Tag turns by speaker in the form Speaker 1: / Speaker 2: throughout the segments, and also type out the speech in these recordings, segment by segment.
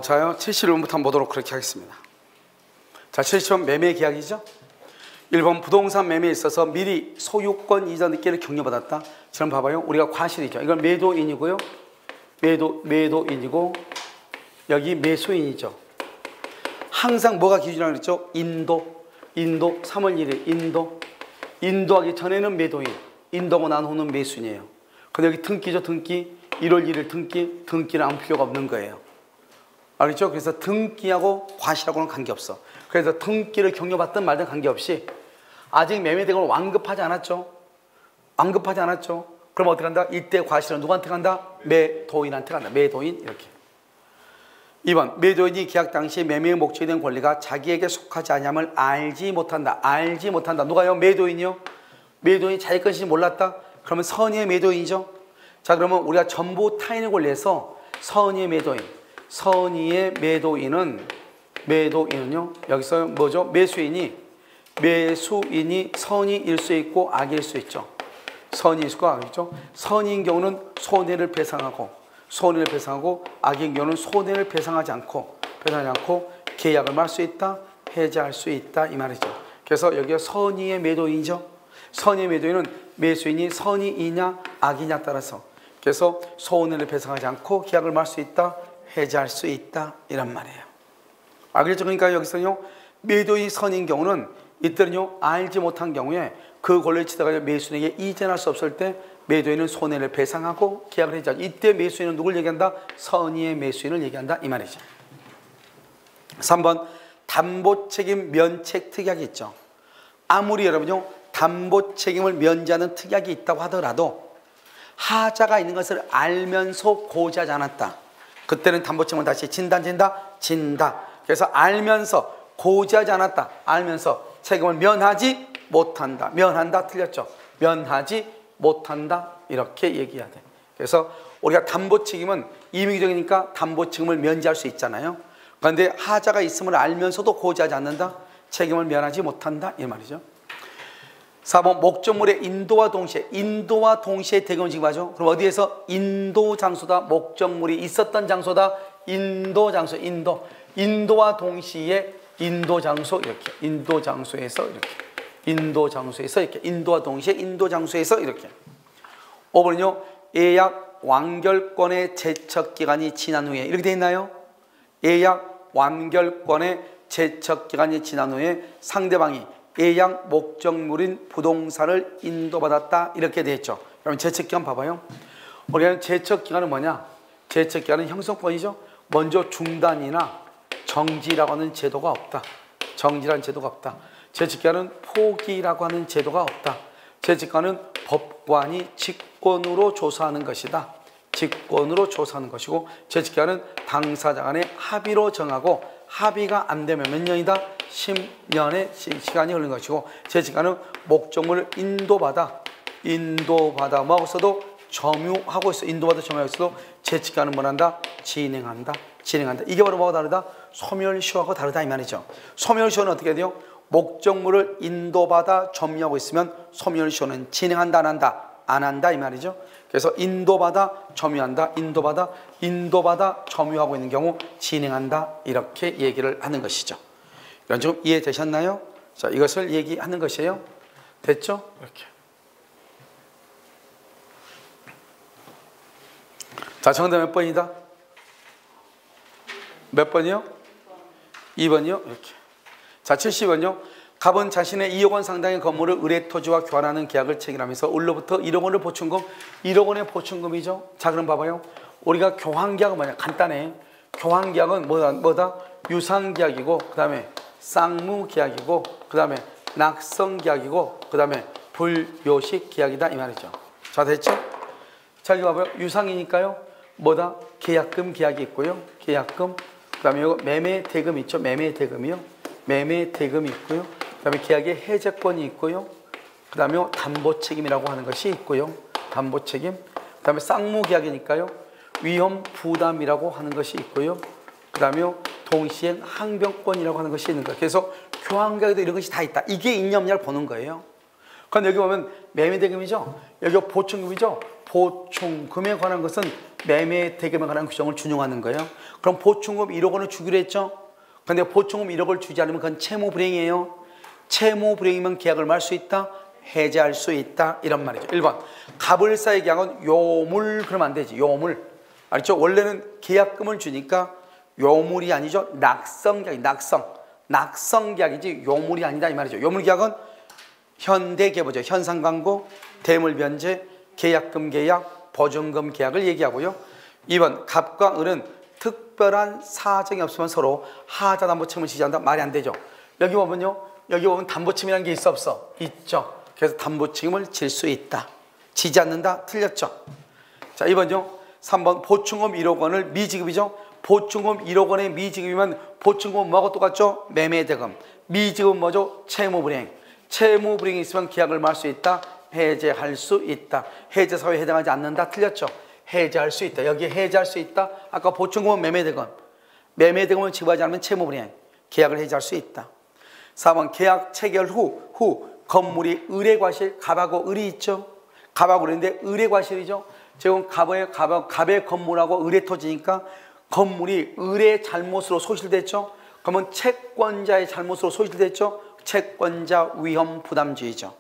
Speaker 1: 자요. 71번부터 한번 보도록 그렇게 하겠습니다. 자, 70번 매매 계약이죠. 1번 부동산 매매에 있어서 미리 소유권 이전 늦게를 격려받았다. 지금 봐봐요. 우리가 과실이죠. 이건 매도인이고요. 매도인이고 여기 매수인이죠. 항상 뭐가 기준이라고 그랬죠? 인도 3월 1일 인도하기 전에는 매도인, 인도하고 난 후는 매수인이에요. 근데 여기 등기죠. 등기 1월 1일 등기는 아무 필요가 없는 거예요. 알겠죠? 그래서 등기하고 과실하고는 관계없어. 그래서 등기를 격려받든 말든 관계없이 아직 매매된 걸 완급하지 않았죠. 그럼 어떻게 한다? 이때 과실은 누구한테 간다? 매도인한테 간다. 매도인 이렇게. 2번 매도인이 계약 당시 매매의 목적이 된 권리가 자기에게 속하지 않음을 알지 못한다. 누가요? 매도인이요. 매도인이 자기 것인지 몰랐다. 그러면 선의의 매도인이죠. 자, 그러면 우리가 전부 타인의 권리에서 선의의 매도인은요 여기서 뭐죠? 매수인이 선의일 수 있고 악일 수 있죠. 선의일 수 있고 악이죠. 선의인 경우는 손해를 배상하고 악인 경우는 손해를 배상하지 않고 계약을 말 수 있다, 해지할 수 있다 이 말이죠. 그래서 여기가 선의의 매도인이죠. 선의의 매도인은 매수인이 선의이냐 악이냐 따라서 그래서 손해를 배상하지 않고 계약을 말 수 있다, 해지할 수 있다 이란 말이에요. 알겠죠? 그러니까 여기서요 매도인이 선인 경우는 이때는요 알지 못한 경우에 그 권리를 치다가 매수인에게 이전할 수 없을 때 매도인은 손해를 배상하고 계약을 해지하죠. 이때 매수인은 누굴 얘기한다? 선의의 매수인을 얘기한다 이 말이죠. 3번 담보책임 면책 특약이 있죠. 아무리 여러분요 담보책임을 면제하는 특약이 있다고 하더라도 하자가 있는 것을 알면서 고지하지 않았다. 그때는 담보책임을 다시 진다. 그래서 알면서 고지하지 않았다. 알면서 책임을 면하지 못한다. 면한다 틀렸죠. 면하지 못한다 이렇게 얘기해야 돼. 그래서 우리가 담보책임은 임의적이니까 담보책임을 면제할 수 있잖아요. 그런데 하자가 있음을 알면서도 고지하지 않는다. 책임을 면하지 못한다 이 말이죠. 4번 목적물의 인도와 동시에 대금을 지급하죠. 그럼 어디에서 인도 장소다. 목적물이 있었던 장소다. 인도와 동시에 인도 장소에서 이렇게 인도와 동시에 인도 장소에서 이렇게. 5번은요 예약 완결권의 제척기간이 지난 후에 이렇게 돼 있나요? 예약 완결권의 제척기간이 지난 후에 상대방이 예약 목적물인 부동산을 인도받았다 이렇게 돼 있죠. 그러면 제척기간 봐봐요. 우리는 제척기간은 뭐냐? 제척기간은 형성권이죠. 먼저 중단이나 정지라고 하는 제도가 없다. 제척기간은 포기라고 하는 제도가 없다. 제척기간은 법관이 직권으로 조사하는 것이다. 직권으로 조사하는 것이고 제척기간은 당사자 간의 합의로 정하고 합의가 안 되면 몇 년이다? 10년의 시간이 흐르는 것이고 제척기간은 목적물을 인도받아 뭐하고 점유하고 있어. 인도받아 점유하고 있어도 제척기간은 뭐한다? 진행한다. 이게 바로 뭐가 다르다? 소멸시효하고 다르다 이 말이죠. 소멸시효는 어떻게 돼요? 목적물을 인도받아 점유하고 있으면 소멸시효는 진행한다 안 한다 이 말이죠. 그래서 인도받아 점유한다. 인도받아 점유하고 있는 경우 진행한다 이렇게 얘기를 하는 것이죠. 이런 좀 이해되셨나요? 자, 이것을 얘기하는 것이에요. 됐죠? 이렇게. 자, 정답 몇 번이다? 몇 번이요? 2번이요? 이렇게. 자, 70번요. 갑은 자신의 2억 원 상당의 건물을 의뢰토지와 교환하는 계약을 체결하면서 을로부터 1억 원을 보충금, 1억 원의 보충금이죠. 자, 그럼 봐봐요. 우리가 교환계약은 뭐냐? 간단해. 교환계약은 뭐다? 유상계약이고, 그 다음에 쌍무계약이고, 그 다음에 낙성계약이고, 그 다음에 불요식계약이다 이 말이죠. 자, 됐죠? 자, 여기 봐봐요. 유상이니까요. 뭐다? 계약금 계약이 있고요. 계약금. 그 다음에 이거 매매대금 있죠. 매매대금이 있고요. 그 다음에 계약의 해제권이 있고요. 그 다음에 담보책임이라고 하는 것이 있고요. 담보책임. 그 다음에 쌍무계약이니까요. 위험부담이라고 하는 것이 있고요. 그 다음에 동시행 항변권이라고 하는 것이 있는 거예요. 그래서 교환계약에도 이런 것이 다 있다. 이게 있냐 없냐를 보는 거예요. 그런데 여기 보면 매매대금이죠. 여기 보충금이죠. 보충금에 관한 것은 매매 대금에 관한 규정을 준용하는 거예요. 그럼 보충금 1억 원을 주기로 했죠. 근데 보충금 1억을 주지 않으면 그건 채무 불이행이에요. 채무 불이행이면 계약을 말 수 있다, 해제할 수 있다, 이런 말이죠. 1번 갑을사의 계약은 요물 그러면 안 되지. 요물 알죠? 원래는 계약금을 주니까 요물이 아니죠. 낙성계약, 낙성계약이지 요물이 아니다 이 말이죠. 요물계약은 현대계보죠. 현상광고, 대물변제, 계약금 계약, 보증금 계약을 얘기하고요. 2번 갑과 을은 특별한 사정이 없으면 서로 하자담보채무를 지지 않는다. 말이 안 되죠. 여기 보면요. 여기 보면 담보책임이라는 게 있어 없어? 있죠. 그래서 담보책임을 질 수 있다. 지지 않는다. 틀렸죠. 자, 2번요. 3번 보충금 1억 원을 미지급이죠. 보충금 1억 원의 미지급이면 보충금은 뭐하고 똑같죠? 매매대금. 미지급은 뭐죠? 채무불이행. 채무불이행이 있으면 계약을 말 수 있다. 해제할 수 있다. 해제사유에 해당하지 않는다. 틀렸죠. 해제할 수 있다. 여기에 해제할 수 있다. 아까 보충금은 매매대금. 매매대금을 지급하지 않으면 채무불이행. 계약을 해제할 수 있다. 4번 계약 체결 후 건물이 을의 갑하고 을이 있죠. 갑하고 을인데 을의 과실이죠. 지금 갑의 건물하고 을의 토지니까 건물이 을의 잘못으로 소실됐죠. 그러면 채권자의 잘못으로 소실됐죠. 채권자 위험 부담주의죠.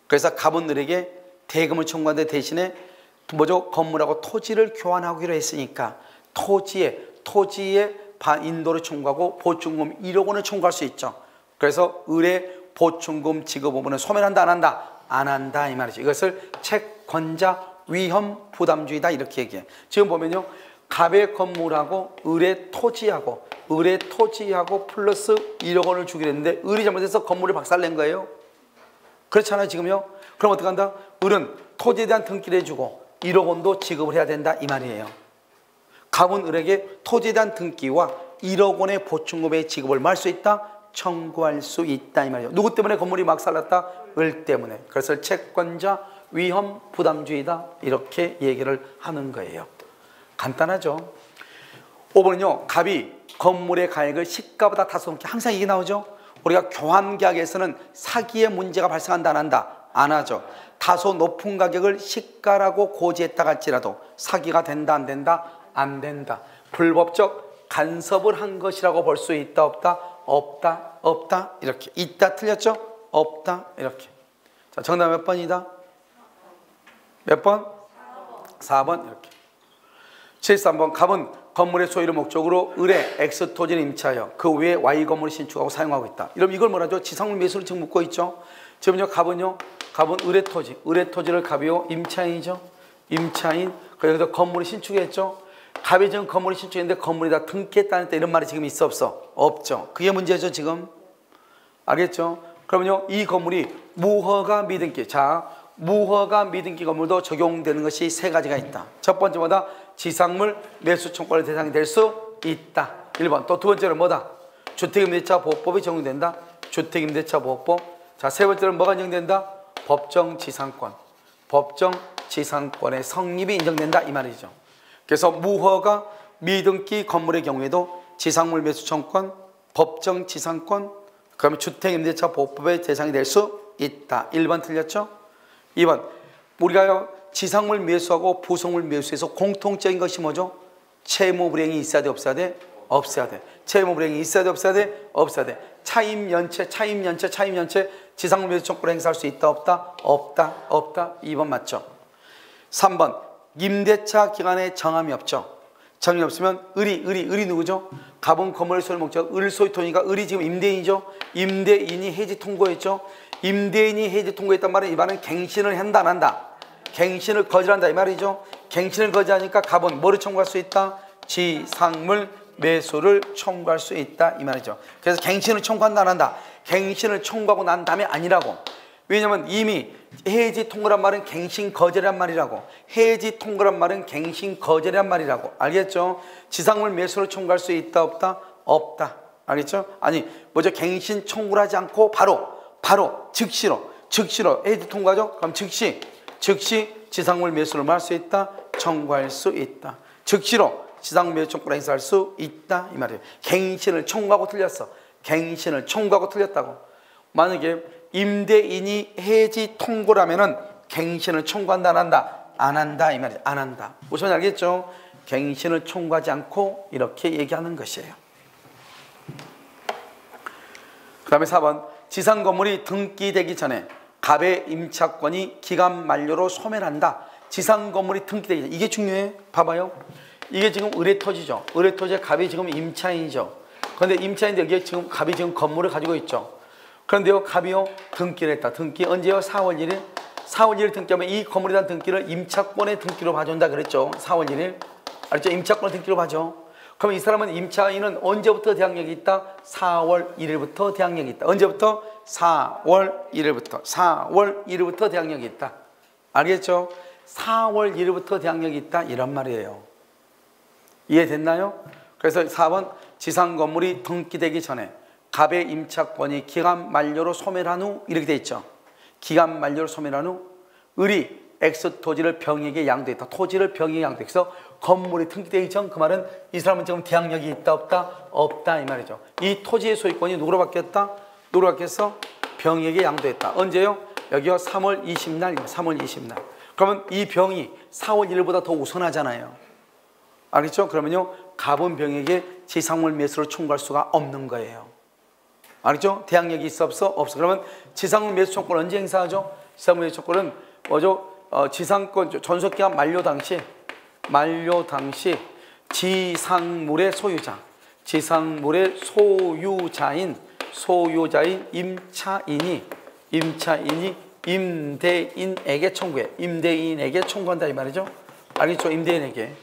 Speaker 1: 그래서 갑은 을에게 대금을 청구하는데 대신에 뭐죠? 건물하고 토지를 교환하기로 했으니까 토지에 인도를 청구하고 보충금 1억 원을 청구할 수 있죠. 그래서 을의 보충금 지급 부분은 소멸한다 안 한다? 안 한다 이 말이죠. 이것을 채권자 위험 부담주의다 이렇게 얘기해. 지금 보면요. 갑의 건물하고 을의 토지하고 플러스 1억 원을 주기로 했는데 을이 잘못해서 건물을 박살낸 거예요. 그렇잖아요 지금요. 그럼 어떻게 한다? 을은 토지에 대한 등기를 해주고 1억 원도 지급을 해야 된다 이 말이에요. 갑은 을에게 토지에 대한 등기와 1억 원의 보충금의 지급을 말 수 있다? 청구할 수 있다 이 말이에요. 누구 때문에 건물이 막살났다? 을 때문에. 그래서 채권자 위험 부담주의다 이렇게 얘기를 하는 거예요. 간단하죠. 5번은요. 갑이 건물의 가액을 시가보다 다소 높게 항상 이게 나오죠. 우리가 교환계약에서는 사기의 문제가 발생한다 안 한다? 안 하죠. 다소 높은 가격을 시가라고 고지했다 할지라도 사기가 된다 안 된다? 안 된다. 불법적 간섭을 한 것이라고 볼 수 있다 없다? 없다 없다 이렇게. 있다 틀렸죠? 없다 이렇게. 자, 정답 몇 번이다? 몇 번? 4번 이렇게. 73번 갑은 건물의 소유를 목적으로 을의 X 토지를 임차하여 그 외에 Y 건물을 신축하고 사용하고 있다. 이러면 이걸 뭐라죠? 지상물 매수를 지금 묻고 있죠. 지금요 갑은 을의 토지를 갑이요 임차인이죠. 임차인. 그래서 건물을 신축했죠. 갑이 지금 건물을 신축했는데 건물이 다 등기했다는 때 이런 말이 지금 있어 없어? 없죠. 그게 문제죠 지금. 알겠죠? 그러면요 이 건물이 무허가 미등기. 자, 무허가 미등기 건물도 적용되는 것이 세 가지가 있다. 첫 번째보다 지상물 매수 청구의 대상이 될 수 있다. 1번. 또 두 번째는 뭐다? 주택임대차 보호법이 적용된다. 주택임대차 보호법. 자, 세 번째는 뭐가 인정된다? 법정지상권. 법정지상권의 성립이 인정된다 이 말이죠. 그래서 무허가 미등기 건물의 경우에도 지상물 매수 청구권, 법정지상권, 그다음에 주택임대차 보호법의 대상이 될 수 있다. 1번 틀렸죠? 2번. 우리가 지상물 매수하고 부속물 매수에서 공통적인 것이 뭐죠? 채무불이행이 있어야 돼 없어야 돼? 없어야 돼. 채무불이행이 있어야 돼 없어야 돼? 없어야 돼. 차임연체 지상물 매수 청구를 행사할 수 있다 없다? 없다. 2번 맞죠? 3번. 임대차 기간에 정함이 없죠. 정함이 없으면 을이 누구죠? 갑은 건물의 소유를 목적 을 소유 토니까 을이 지금 임대인이죠. 임대인이 해지 통고했죠. 임대인이 해지 통고했단 말은 이 말은 갱신을 한다 안 한다? 갱신을 거절한다 이 말이죠. 갱신을 거절하니까 갑은 뭐를 청구할 수 있다? 지상물 매수를 청구할 수 있다 이 말이죠. 그래서 갱신을 청구한다 안 한다? 갱신을 청구하고 난 다음에 아니라고. 왜냐면 이미 해지 통고란 말은 갱신 거절이란 말이라고. 해지 통고란 말은 갱신 거절이란 말이라고. 알겠죠? 지상물 매수를 청구할 수 있다 없다? 없다. 알겠죠? 아니 뭐죠? 갱신 청구를 하지 않고 바로 즉시로 해지 통과죠? 그럼 즉시 지상물 매수를 할 수 있다? 청구할 수 있다. 즉시로 지상물 매수 청구를 행사할 수 있다 이 말이에요. 갱신을 청구하고 틀렸어. 갱신을 청구하고 틀렸다고. 만약에 임대인이 해지 통고라면은 갱신을 청구한다 안 한다? 안 한다 이 말이죠. 안 한다. 무슨 알겠죠? 갱신을 청구하지 않고 이렇게 얘기하는 것이에요. 그 다음에 4번 지상 건물이 등기되기 전에 갑의 임차권이 기간 만료로 소멸한다. 지상 건물이 등기되기 전에. 이게 중요해. 봐봐요. 이게 지금 의뢰토지죠. 의뢰토지에 갑이 지금 임차인이죠. 그런데 임차인인데 여기에 지금 갑이 지금 건물을 가지고 있죠. 그런데요, 갑이요 등기를 했다. 등기 언제요? 4월 1일. 4월 1일 등기하면 이 건물에 대한 등기를 임차권의 등기로 봐준다 그랬죠. 4월 1일. 알죠? 임차권의 등기로 봐줘. 그럼 이 사람은 임차인은 언제부터 대항력이 있다? 4월 1일부터 대항력이 있다. 언제부터? 4월 1일부터. 4월 1일부터 대항력이 있다. 알겠죠? 4월 1일부터 대항력이 있다. 이런 말이에요. 이해됐나요? 그래서 4번 지상 건물이 등기되기 전에 갑의 임차권이 기간 만료로 소멸한 후 이렇게 돼 있죠. 기간 만료로 소멸한 후 을이 X 토지를 병에게 양도했다. 토지를 병에게 양도해서 건물이 등기되기 전 그 말은 이 사람은 지금 대항력이 있다 없다? 없다 이 말이죠. 이 토지의 소유권이 누구로 바뀌었다? 누구로 바뀌었어? 병에게 양도했다. 언제요? 여기요 3월 20날 3월 20날. 그러면 이 병이 4월 1일보다 더 우선하잖아요. 알겠죠? 그러면요 갑은 병에게 지상물 매수를 청구할 수가 없는 거예요. 알겠죠? 대항력이 있어 없어? 없어. 그러면 지상물 매수 청구를 언제 행사하죠? 지상물 매수 청구는 뭐죠? 지상권 전속기간 만료 당시 지상물의 소유자, 지상물의 소유자인 임차인이 임대인에게 청구해. 임대인에게 청구한다 이 말이죠. 알겠죠? 임대인에게.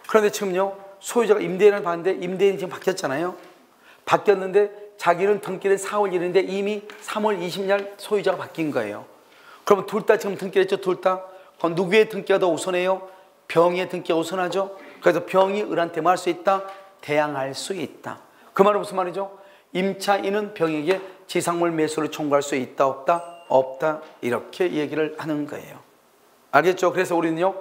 Speaker 1: 그런데 지금요 소유자가 임대인을 받는데 임대인이 지금 바뀌었잖아요. 바뀌었는데 자기는 등기를 4월 1일인데 이미 3월 20일 소유자가 바뀐 거예요. 그러면 둘 다 지금 등기를 했죠. 둘 다. 그럼 누구의 등기가 더 우선해요? 병의 등기가 우선하죠. 그래서 병이 을한테 뭐 할 수 있다? 대항할 수 있다. 그 말은 무슨 말이죠? 임차인은 병에게 지상물 매수를 청구할 수 있다 없다? 없다. 이렇게 얘기를 하는 거예요. 알겠죠? 그래서 우리는요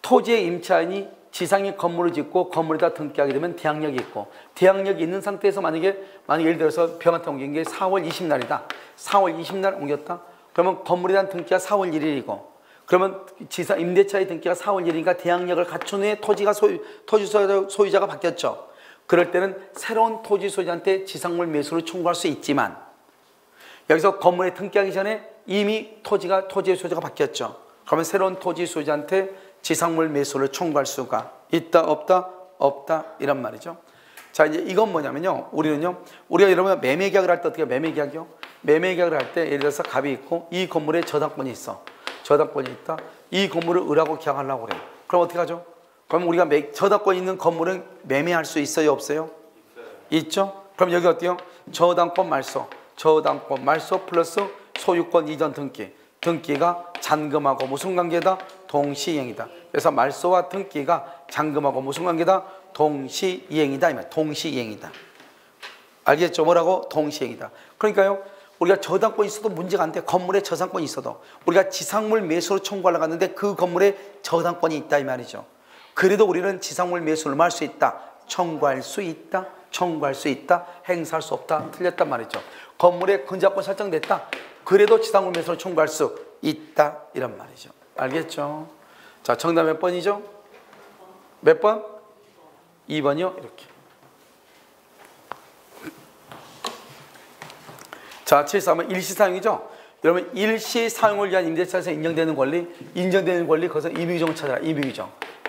Speaker 1: 토지의 임차인이 지상의 건물을 짓고 건물에다 등기하게 되면 대항력이 있고, 대항력이 있는 상태에서 만약에 예를 들어서 병한테 옮긴 게 4월 20날이다. 4월 20날 옮겼다. 그러면 건물에 대한 등기가 4월 1일이고, 그러면 임대차의 등기가 4월 1일이니까 대항력을 갖춘 후에 토지 소유자가 바뀌었죠. 그럴 때는 새로운 토지 소유자한테 지상물 매수를 청구할 수 있지만, 여기서 건물에 등기하기 전에 이미 토지의 소유자가 바뀌었죠. 그러면 새로운 토지 소유자한테 지상물 매수를 청구할 수가 있다 없다? 없다 이런 말이죠. 자, 이제 이건 뭐냐면요, 우리가 여러분 매매 계약을 할 때 어떻게 해요? 매매 계약이요? 매매 계약을 할 때 예를 들어서 갑이 있고 이 건물에 저당권이 있어. 저당권이 있다. 이 건물을 을하고 계약하려고 그래요. 그럼 어떻게 하죠? 그럼 우리가 저당권 있는 건물은 매매할 수 있어요 없어요? 있죠. 그럼 여기 어때요? 저당권 말소 플러스 소유권 이전 등기가 잔금하고 무슨 관계다? 동시이행이다. 그래서 말소와 등기가 잔금하고 무슨 관계다? 동시이행이다. 이 말. 동시이행이다. 알겠죠? 뭐라고? 동시이행이다. 그러니까요, 우리가 저당권이 있어도 문제가 안 돼. 건물에 저당권이 있어도 우리가 지상물 매수로 청구하려고 하는데 그 건물에 저당권이 있다 이 말이죠. 그래도 우리는 지상물 매수를 할 수 있다. 청구할 수 있다. 행사할 수 없다. 틀렸단 말이죠. 건물에 근저권 설정됐다. 그래도 지상물 매수를 청구할 수 있다. 이런 말이죠. 알겠죠? 자, 정답 몇 번이죠? 몇 번? 2번이요. 이렇게. 자, 7.3은 일시사용이죠? 여러분, 일시사용을 위한 임대차에서 인정되는 권리, 거기서 임의규정을 찾아라.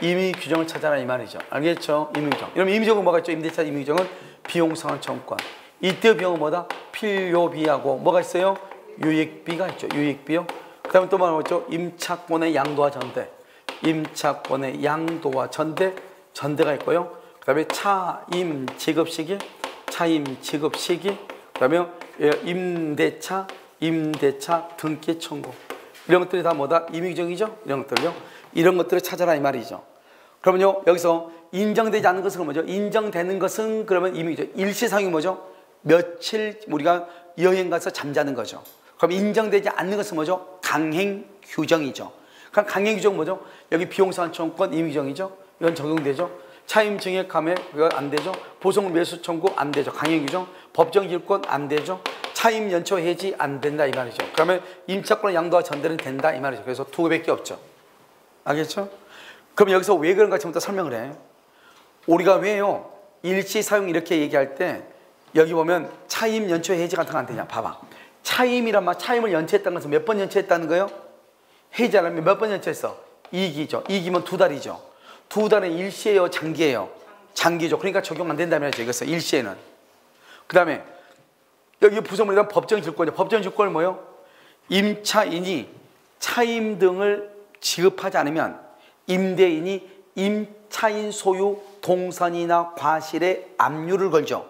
Speaker 1: 임의규정을 찾아라 이 말이죠. 알겠죠? 임의규정. 여러분, 임의규정은 뭐가 있죠? 임대차 임의규정은 비용상환청구권. 이때 비용은 뭐다? 필요비하고 뭐가 있어요? 유익비가 있죠. 유익비요. 그 다음에 또 뭐가 있죠? 임차권의 양도와 전대. 전대가 있고요. 그 다음에 차임 지급 시기. 그 다음에 임대차 등기 청구. 이런 것들이 다 뭐다? 임의규정이죠? 이런 것들을 찾아라 이 말이죠. 그러면요, 여기서 인정되지 않는 것은 뭐죠? 인정되는 것은 그러면 임의규정. 일시사용이 뭐죠? 며칠 우리가 여행 가서 잠자는 거죠. 그럼 인정되지 않는 것은 뭐죠? 강행규정이죠. 그럼 강행규정 뭐죠? 여기 비용상환청구권 임의규정이죠. 이건 적용되죠. 차임증액 감액 이거 안 되죠. 보성 매수 청구 안 되죠. 강행규정. 법정기일권 안 되죠. 차임 연초 해지 안 된다 이 말이죠. 그러면 임차권 양도와 전대는 된다 이 말이죠. 그래서 두 개밖에 없죠. 알겠죠? 그럼 여기서 왜 그런가 지금부터 설명을 해. 우리가 왜요? 일시 사용 이렇게 얘기할 때 여기 보면 차임, 연초, 해지 같은 거 안 되냐? 봐봐. 차임이란 말, 차임을 연체했다는 것은 몇 번 연체했다는 거예요? 해지하려면 몇 번 연체했어? 2기죠. 2기면 2달이죠. 2달은 일시예요, 장기예요? 장기죠. 그러니까 적용 안 된다면 이것은 일시에는. 그 다음에 여기 부속물이란 법정질권이죠. 법정질권은 뭐예요? 임차인이 차임 등을 지급하지 않으면 임대인이 임차인 소유 동선이나 과실에 압류를 걸죠.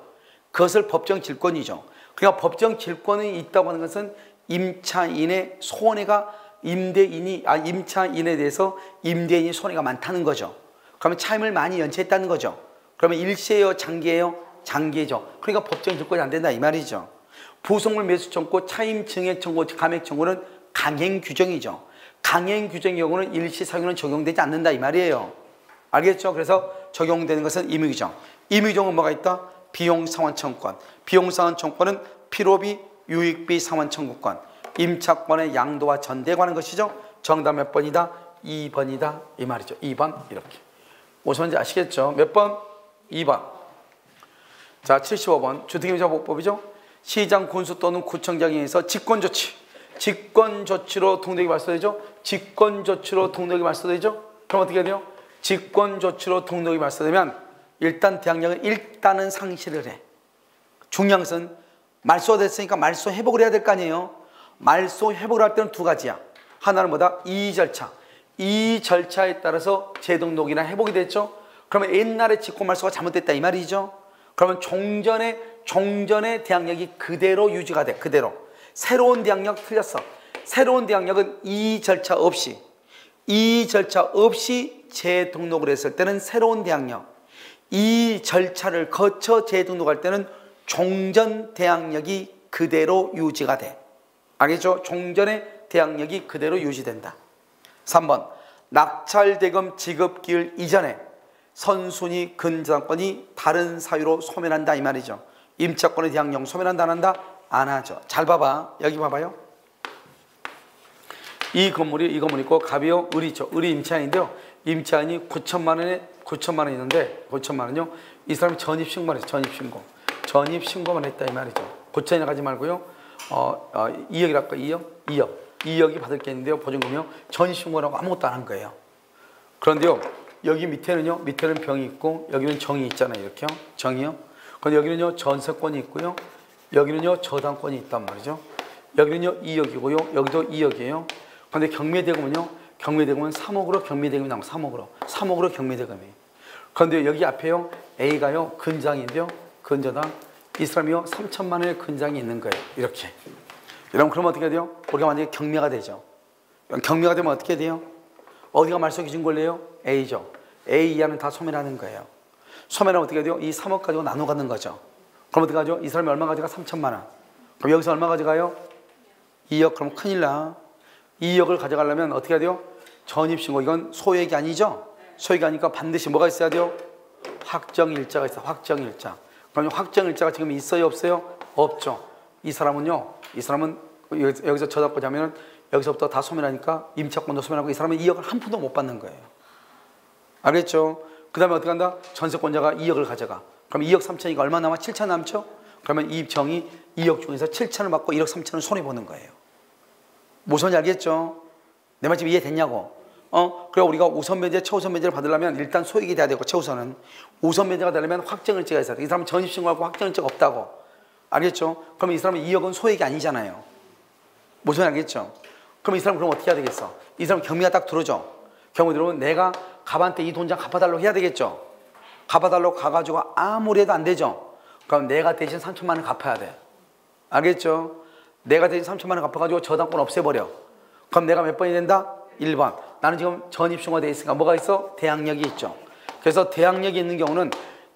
Speaker 1: 그것을 법정질권이죠. 그러니까 법정질권이 있다고 하는 것은 임차인의 손해가 임차인에 대해서 임대인이 손해가 많다는 거죠. 그러면 차임을 많이 연체했다는 거죠. 그러면 일시예요, 장기예요? 장기죠. 그러니까 법정질권이 안 된다 이 말이죠. 부속물 매수 청구, 차임 증액 청구, 감액 청구는 강행 규정이죠. 강행 규정의 경우는 일시 사용은 적용되지 않는다 이 말이에요. 알겠죠? 그래서 적용되는 것은 임의규정. 임의규정은 뭐가 있다? 비용상환청구권. 비용상환청구권은 필요비, 유익비 상환청구권. 임차권의 양도와 전대에 관한 것이죠. 정답 몇 번이다? 2번이다 이 말이죠. 2번 이렇게. 무슨 말인지 아시겠죠? 몇 번? 2번. 자, 75번 주택임차보호법이죠. 시장, 군수 또는 구청장에 의해서 직권조치. 직권조치로 동력이 발생되죠. 직권조치로 동력이 발생되죠. 그럼 어떻게 해야 돼요? 직권조치로 동력이 발생되면 일단 대항력은 일단은 상실을 해. 중요한 것은 말소가 됐으니까 말소 회복을 해야 될 거 아니에요. 말소 회복을 할 때는 두 가지야. 하나는 뭐다? 이의 절차. 이 절차에 따라서 재등록이나 회복이 됐죠. 그러면 옛날에 직권말소가 잘못됐다 이 말이죠. 그러면 종전의 대항력이 그대로 유지가 돼. 그대로. 새로운 대항력 틀렸어. 새로운 대항력은 이 절차 없이 재등록을 했을 때는 새로운 대항력, 이 절차를 거쳐 재등록할 때는 종전 대항력이 그대로 유지가 돼. 알겠죠? 종전의 대항력이 그대로 유지된다. 3번 낙찰대금 지급기일 이전에 선순위 근저당권이 다른 사유로 소멸한다 이 말이죠. 임차권의 대항력 소멸한다 안 한다? 안 하죠. 잘 봐봐. 여기 봐봐요. 이 건물이 있고 갑이요 을이죠. 을이 임차인인데요. 임차인이 9천만 원 있는데 9천만 원요. 이 사람이 전입신고만 했어. 전입신고만 했다 이 말이죠. 9천이나 가지 말고요. 2억이랄까 2억이 받을 게 있는데요. 보증금이요. 전입신고라고 아무것도 안 한 거예요. 그런데요. 여기 밑에는요. 밑에는 병이 있고 여기는 정이 있잖아요. 이렇게요. 정이요. 그런데 여기는요. 전세권이 있고요. 여기는요. 저당권이 있단 말이죠. 여기는요. 2억이고요. 여기도 2억이에요. 그런데 경매대금은요. 경매대금은 3억으로 경매대금이 나옵니다. 3억으로 경매대금이. 그런데 여기 앞에요. A가요. 근장인데요. 근저당. 이 사람이요. 3천만 원의 근장이 있는 거예요. 이렇게. 여러분 그러면 어떻게 돼요? 우리가 만약에 경매가 되죠. 경매가 되면 어떻게 돼요? 어디가 말소 기준 권리예요? A죠. A 이하는 다 소멸하는 거예요. 소멸하면 어떻게 돼요? 이 3억 가지고 나눠 갖는 거죠. 그럼 어떻게 하죠? 이 사람이 얼마 가져가? 3천만 원. 그럼 여기서 얼마 가져가요? 2억. 그럼 큰일 나. 2억을 가져가려면 어떻게 해야 돼요? 전입신고. 이건 소액이 아니죠? 소액이 아니니까 반드시 뭐가 있어야 돼요? 확정일자가 있어. 확정일자. 그럼 확정일자가 지금 있어요? 없어요? 없죠. 이 사람은 여기서 저당권 자면은 여기서부터 다 소멸하니까 임차권도 소멸하고 이 사람은 2억을 한 푼도 못 받는 거예요. 알겠죠? 그 다음에 어떻게 한다? 전세권자가 2억을 가져가. 그럼 2억 3천이니까 얼마 남아? 7천 남죠? 그러면 이 정이 2억 중에서 7천을 받고 1억 3천을 손해보는 거예요. 무슨 말인지 알겠죠? 내 말 지금 이해됐냐고? 그래 우리가 우선 면제, 최우선 면제를 받으려면 일단 소액이 돼야 되고 최우선은 우선 면제가 되려면 확정일자가 있어야 돼. 이 사람은 전입신고하고 확정일자가 없다고. 알겠죠? 그러면 이 사람은 2억은 소액이 아니잖아요. 무슨 말인지 알겠죠? 그럼 이 사람 그럼 어떻게 해야 되겠어? 이 사람 경미가 딱 들어오죠. 경미 들어오면 내가 갑한테 이 돈 좀 갚아달라고 해야 되겠죠. 갚아달라고 가가지고 아무리 해도 안 되죠. 그럼 내가 대신 3천만 원 갚아야 돼. 알겠죠? 내가 대신 3천만 원 갚아가지고 저당권 없애버려. 그럼 내가 몇 번이 된다? 1번. 나는 지금 전입신고가 돼 있으니까 뭐가 있어? 대항력이 있죠. 그래서 대항력이 있는 경우는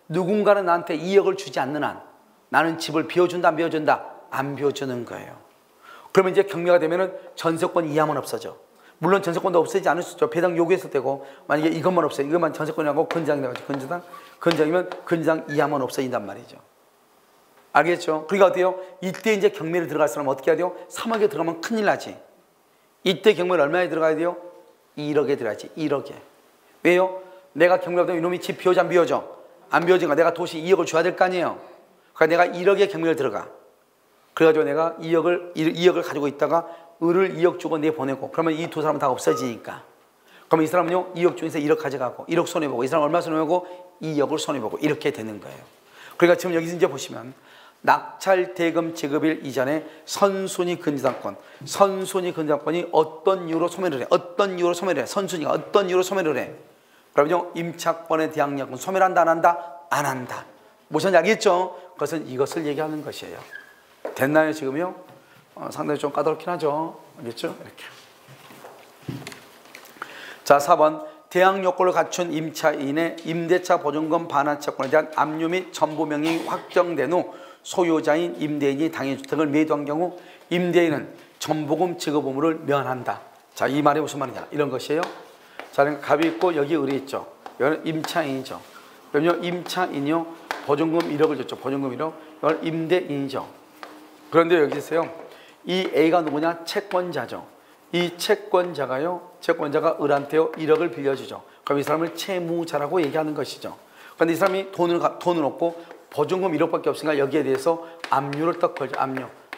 Speaker 1: 누군가는 나한테 2억을 주지 않는 한 나는 집을 비워준다 안 비워준다? 안 비워주는 거예요. 그러면 이제 경매가 되면은 전세권 이하만 없어져. 물론 전세권도 없애지 않을 수 있죠. 배당 요구했을 때고 만약에 이것만 없애 이것만 전세권이라고 근장이 나가지고 근장이면 근장 이하만 없어진단 말이죠. 알겠죠? 그러니까 어때요? 이때 이제 경매를 들어갈 사람은 어떻게 해야 돼요? 3억에 들어가면 큰일 나지. 이때 경매를 얼마에 들어가야 돼요? 1억에 들어야지. 1억에. 왜요? 내가 경매하면 이놈이 집 비워져 안 비워져? 안 비워지니까 내가 도시 2억을 줘야 될 거 아니에요. 그러니까 내가 1억에 경매를 들어가. 그래가지고 내가 2억을 가지고 있다가 을을 2억 주고 내보내고 그러면 이 두 사람은 다 없어지니까. 그러면 이 사람은요 2억 중에서 1억 가져가고 1억 손해보고 이 사람 얼마 손해보고 2억을 손해보고 이렇게 되는 거예요. 그러니까 지금 여기서 이제 보시면 낙찰 대금 지급일 이전에 선순위 근저당권, 선순위 근저당권이 어떤 이유로 소멸을 해? 어떤 이유로 소멸을 해? 선순위가 어떤 이유로 소멸을 해? 그러면요 임차권에 대한 약은 소멸한다 안 한다? 안 한다. 무슨 알겠죠? 그것은 이것을 얘기하는 것이에요. 됐나요 지금요? 상당히 좀 까다롭긴 하죠. 알겠죠? 이렇게. 자 4번 대항 요건을 갖춘 임차인의 임대차 보증금 반환 채권에 대한 압류 및 전부 명령이 확정된 후 소유자인 임대인이 당해 주택을 매도한 경우 임대인은 전보금 지급 의무를 면한다. 자, 이 말이 무슨 말이냐? 이런 것이에요. 자, 그러니까 갑이 있고 여기 을이 있죠. 여기는 임차인이죠. 그럼요, 임차인이요. 보증금 1억을 줬죠. 보증금 1억. 이건 임대인이죠. 그런데 여기 있어요. 이 A가 누구냐? 채권자죠. 이 채권자가 을한테요 1억을 빌려주죠. 그럼 이 사람을 채무자라고 얘기하는 것이죠. 그런데 이 사람이 돈을 얻고 보증금 1억밖에 없으니까 여기에 대해서 압류를 딱 걸죠.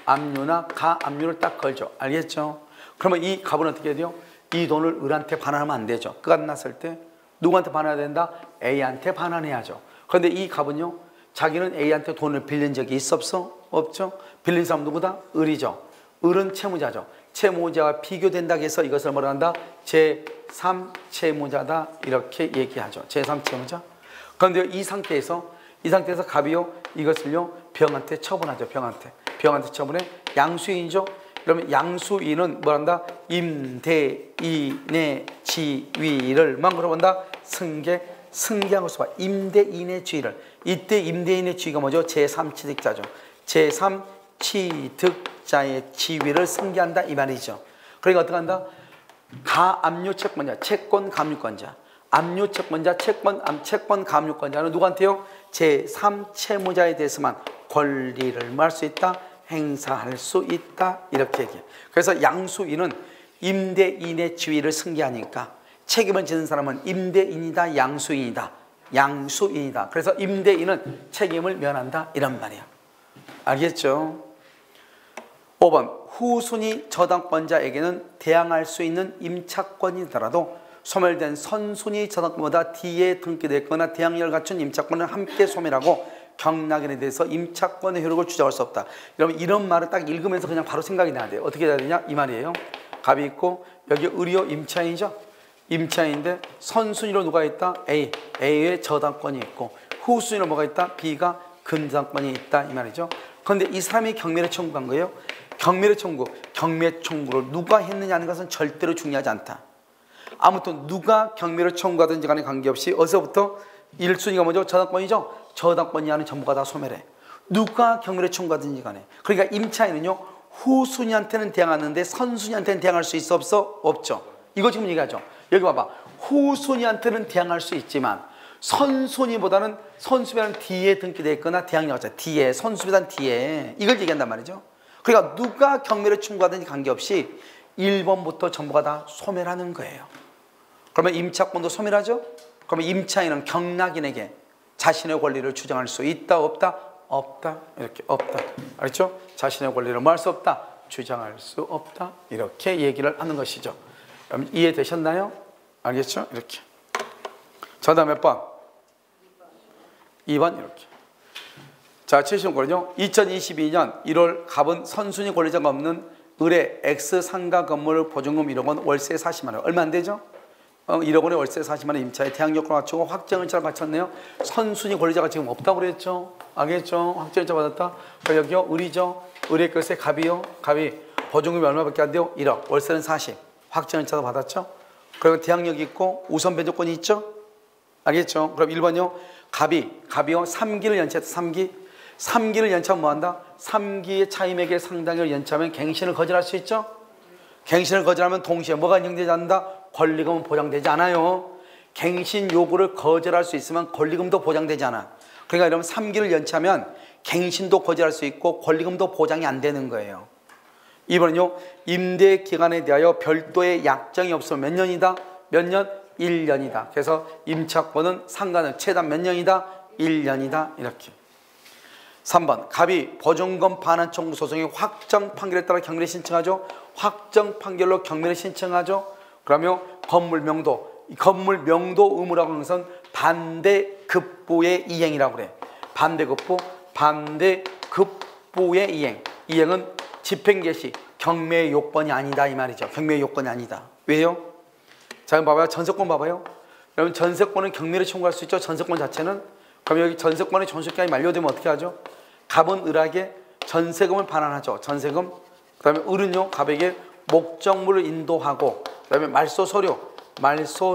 Speaker 1: 압류나 가압류를 딱 걸죠. 알겠죠? 그러면 이 갑은 어떻게 해야 돼요? 이 돈을 을한테 반환하면 안 되죠. 끝났을 때 누구한테 반환해야 된다? A한테 반환해야죠. 그런데 이 갑은요 자기는 A한테 돈을 빌린 적이 있어 없어? 없죠. 빌린 사람 누구다? 을이죠. 을은 채무자죠. 채무자와 비교된다고 해서 이것을 뭐라 한다? 제3채무자다 이렇게 얘기하죠. 제3채무자. 그런데 이 상태에서 갑이요 이것을요 병한테 처분하죠. 병한테 처분해 양수인이죠. 그러면 양수인은 뭐란다? 임대인의 지위를 물어본다. 승계한 것을 봐. 임대인의 지위를. 이때 임대인의 지위가 뭐죠? 제3취득자죠. 제3취득자의 지위를 승계한다 이 말이죠. 그러니까 어떻게 한다? 가압류 채권자, 채권 가압류권자, 압류 채권자, 채권 가압류권자는 누구한테요? 제3채무자에 대해서만 권리를 할 수 있다, 행사할 수 있다 이렇게 얘기해요. 그래서 양수인은 임대인의 지위를 승계하니까 책임을 지는 사람은 임대인이다, 양수인이다. 그래서 임대인은 책임을 면한다 이런 말이야. 알겠죠? 5번 후순위 저당권자에게는 대항할 수 있는 임차권이더라도 소멸된 선순위 저당권보다 뒤에 등기됐거나 대항력을 갖춘 임차권을 함께 소멸하고 경락인에 대해서 임차권의 효력을 주장할 수 없다. 여러분 이런 말을 딱 읽으면서 그냥 바로 생각이 나야 돼요. 어떻게 해야 되냐? 이 말이에요. 갑이 있고 여기 을이요 임차인이죠. 임차인인데 선순위로 누가 있다? A의 저당권이 있고 후순위로 뭐가 있다? B가 근저당권이 있다 이 말이죠. 그런데 이 사람이 경매를 청구한 거예요. 경매 청구를 누가 했느냐 하는 것은 절대로 중요하지 않다. 아무튼 누가 경매를 청구하든지 간에 관계없이 어디서부터 1순위가 뭐죠? 저당권이죠. 저당권 이하는 전부가 다 소멸해. 누가 경매를 청구하든지 간에. 그러니까 임차인은요 후순위한테는 대항하는데 선순위한테는 대항할 수 있어 없어? 없죠. 이거 지금 얘기하죠. 여기 봐봐. 후순위한테는 대항할 수 있지만 선순위보다는 선순위는 뒤에 등기되어 있거나 대항력 하자. 뒤에 선순위보다는 뒤에 이걸 얘기한단 말이죠. 그러니까 누가 경매를 청구하든지 관계없이 1번부터 전부가 다 소멸하는 거예요. 그러면 임차권도 소멸하죠? 그러면 임차인은 경락인에게 자신의 권리를 주장할 수 있다 없다? 없다. 이렇게 없다. 알겠죠? 자신의 권리를 뭐 할 수 없다? 주장할 수 없다. 이렇게 얘기를 하는 것이죠. 그럼 이해되셨나요? 알겠죠? 이렇게. 정답 몇 번? 2번 이렇게. 자, 70권은요. 2022년 1월 갑은 선순위 권리자가 없는 을의 X 상가 건물 보증금 1억 원, 월세 40만 원. 얼마 안 되죠? 1억 원에 월세 40만 원 임차에 대항력을 갖추고 확정일자를 갖췄네요. 선순위 권리자가 지금 없다고 그랬죠? 알겠죠? 확정일자 받았다. 여기요 을이죠. 을의 것에 갑이요. 갑이 보증금이 얼마밖에 안 돼요? 1억. 월세는 40. 확정일자도 받았죠? 그리고 대항력이 있고 우선 변조권이 있죠? 알겠죠? 그럼 1번요. 갑이요. 3기를 연체했다. 3기를 연체하면 뭐한다? 3기의 차임액의 상당을 연체하면 갱신을 거절할 수 있죠? 갱신을 거절하면 동시에 뭐가 인정되지 않는다? 권리금은 보장되지 않아요. 갱신 요구를 거절할 수 있으면 권리금도 보장되지 않아. 그러니까 이러면 3기를 연체하면 갱신도 거절할 수 있고 권리금도 보장이 안 되는 거예요. 2번은요. 임대 기간에 대하여 별도의 약정이 없으면 몇 년이다? 몇 년? 1년이다. 그래서 임차권은 상가는 최단 몇 년이다? 1년이다. 이렇게. 3번 갑이 보증금 반환 청구 소송의 확정 판결에 따라 경매를 신청하죠. 확정 판결로 경매를 신청하죠. 그러면 건물 명도 의무라고 하는 것은 반대급부의 이행이라고 그래. 반대급부의 이행. 이행은 집행 개시 경매의 요건이 아니다 이 말이죠. 경매의 요건이 아니다. 왜요? 자, 그럼 봐봐요. 전세권 봐봐요. 여러분 전세권은 경매를 청구할 수 있죠. 전세권 자체는. 그럼 여기 전세권의 존속기간이 만료되면 어떻게 하죠? 갑은 을에게 전세금을 반환하죠. 전세금. 그 다음에 을은요 갑에게 목적물을 인도하고 그 다음에 말소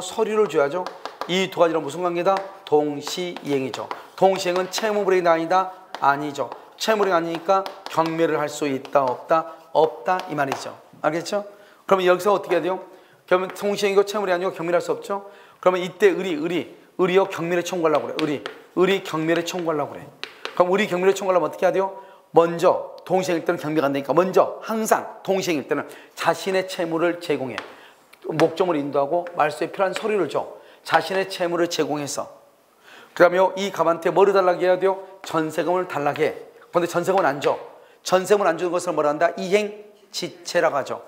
Speaker 1: 서류를 줘야죠. 이 두 가지는 무슨 관계다? 동시이행이죠. 동시이행은 채무불이행이 아니다? 아니죠. 채무불이행 아니니까 경매를 할 수 있다 없다? 없다 이 말이죠. 알겠죠? 그러면 여기서 어떻게 해야 돼요? 그러면 동시이행이고 채무불이행이 아니고 경매를 할 수 없죠. 그러면 이때 을이요 경매를 청구하려고 그래. 을이 경매를 청구하려고 그래. 그럼 우리 경매를 청구하려면 어떻게 해야 돼요? 먼저 동시행일 때는 경매가 안 되니까 먼저 항상 동시행일 때는 자신의 채무를 제공해. 목적을 인도하고 말소에 필요한 서류를 줘. 자신의 채무를 제공해서. 그 다음에 이 갑한테 뭐를 달라고 해야 돼요? 전세금을 달라고 해. 그런데 전세금은 안 줘. 전세금을 안 주는 것을 뭐라 한다? 이행지체라고 하죠.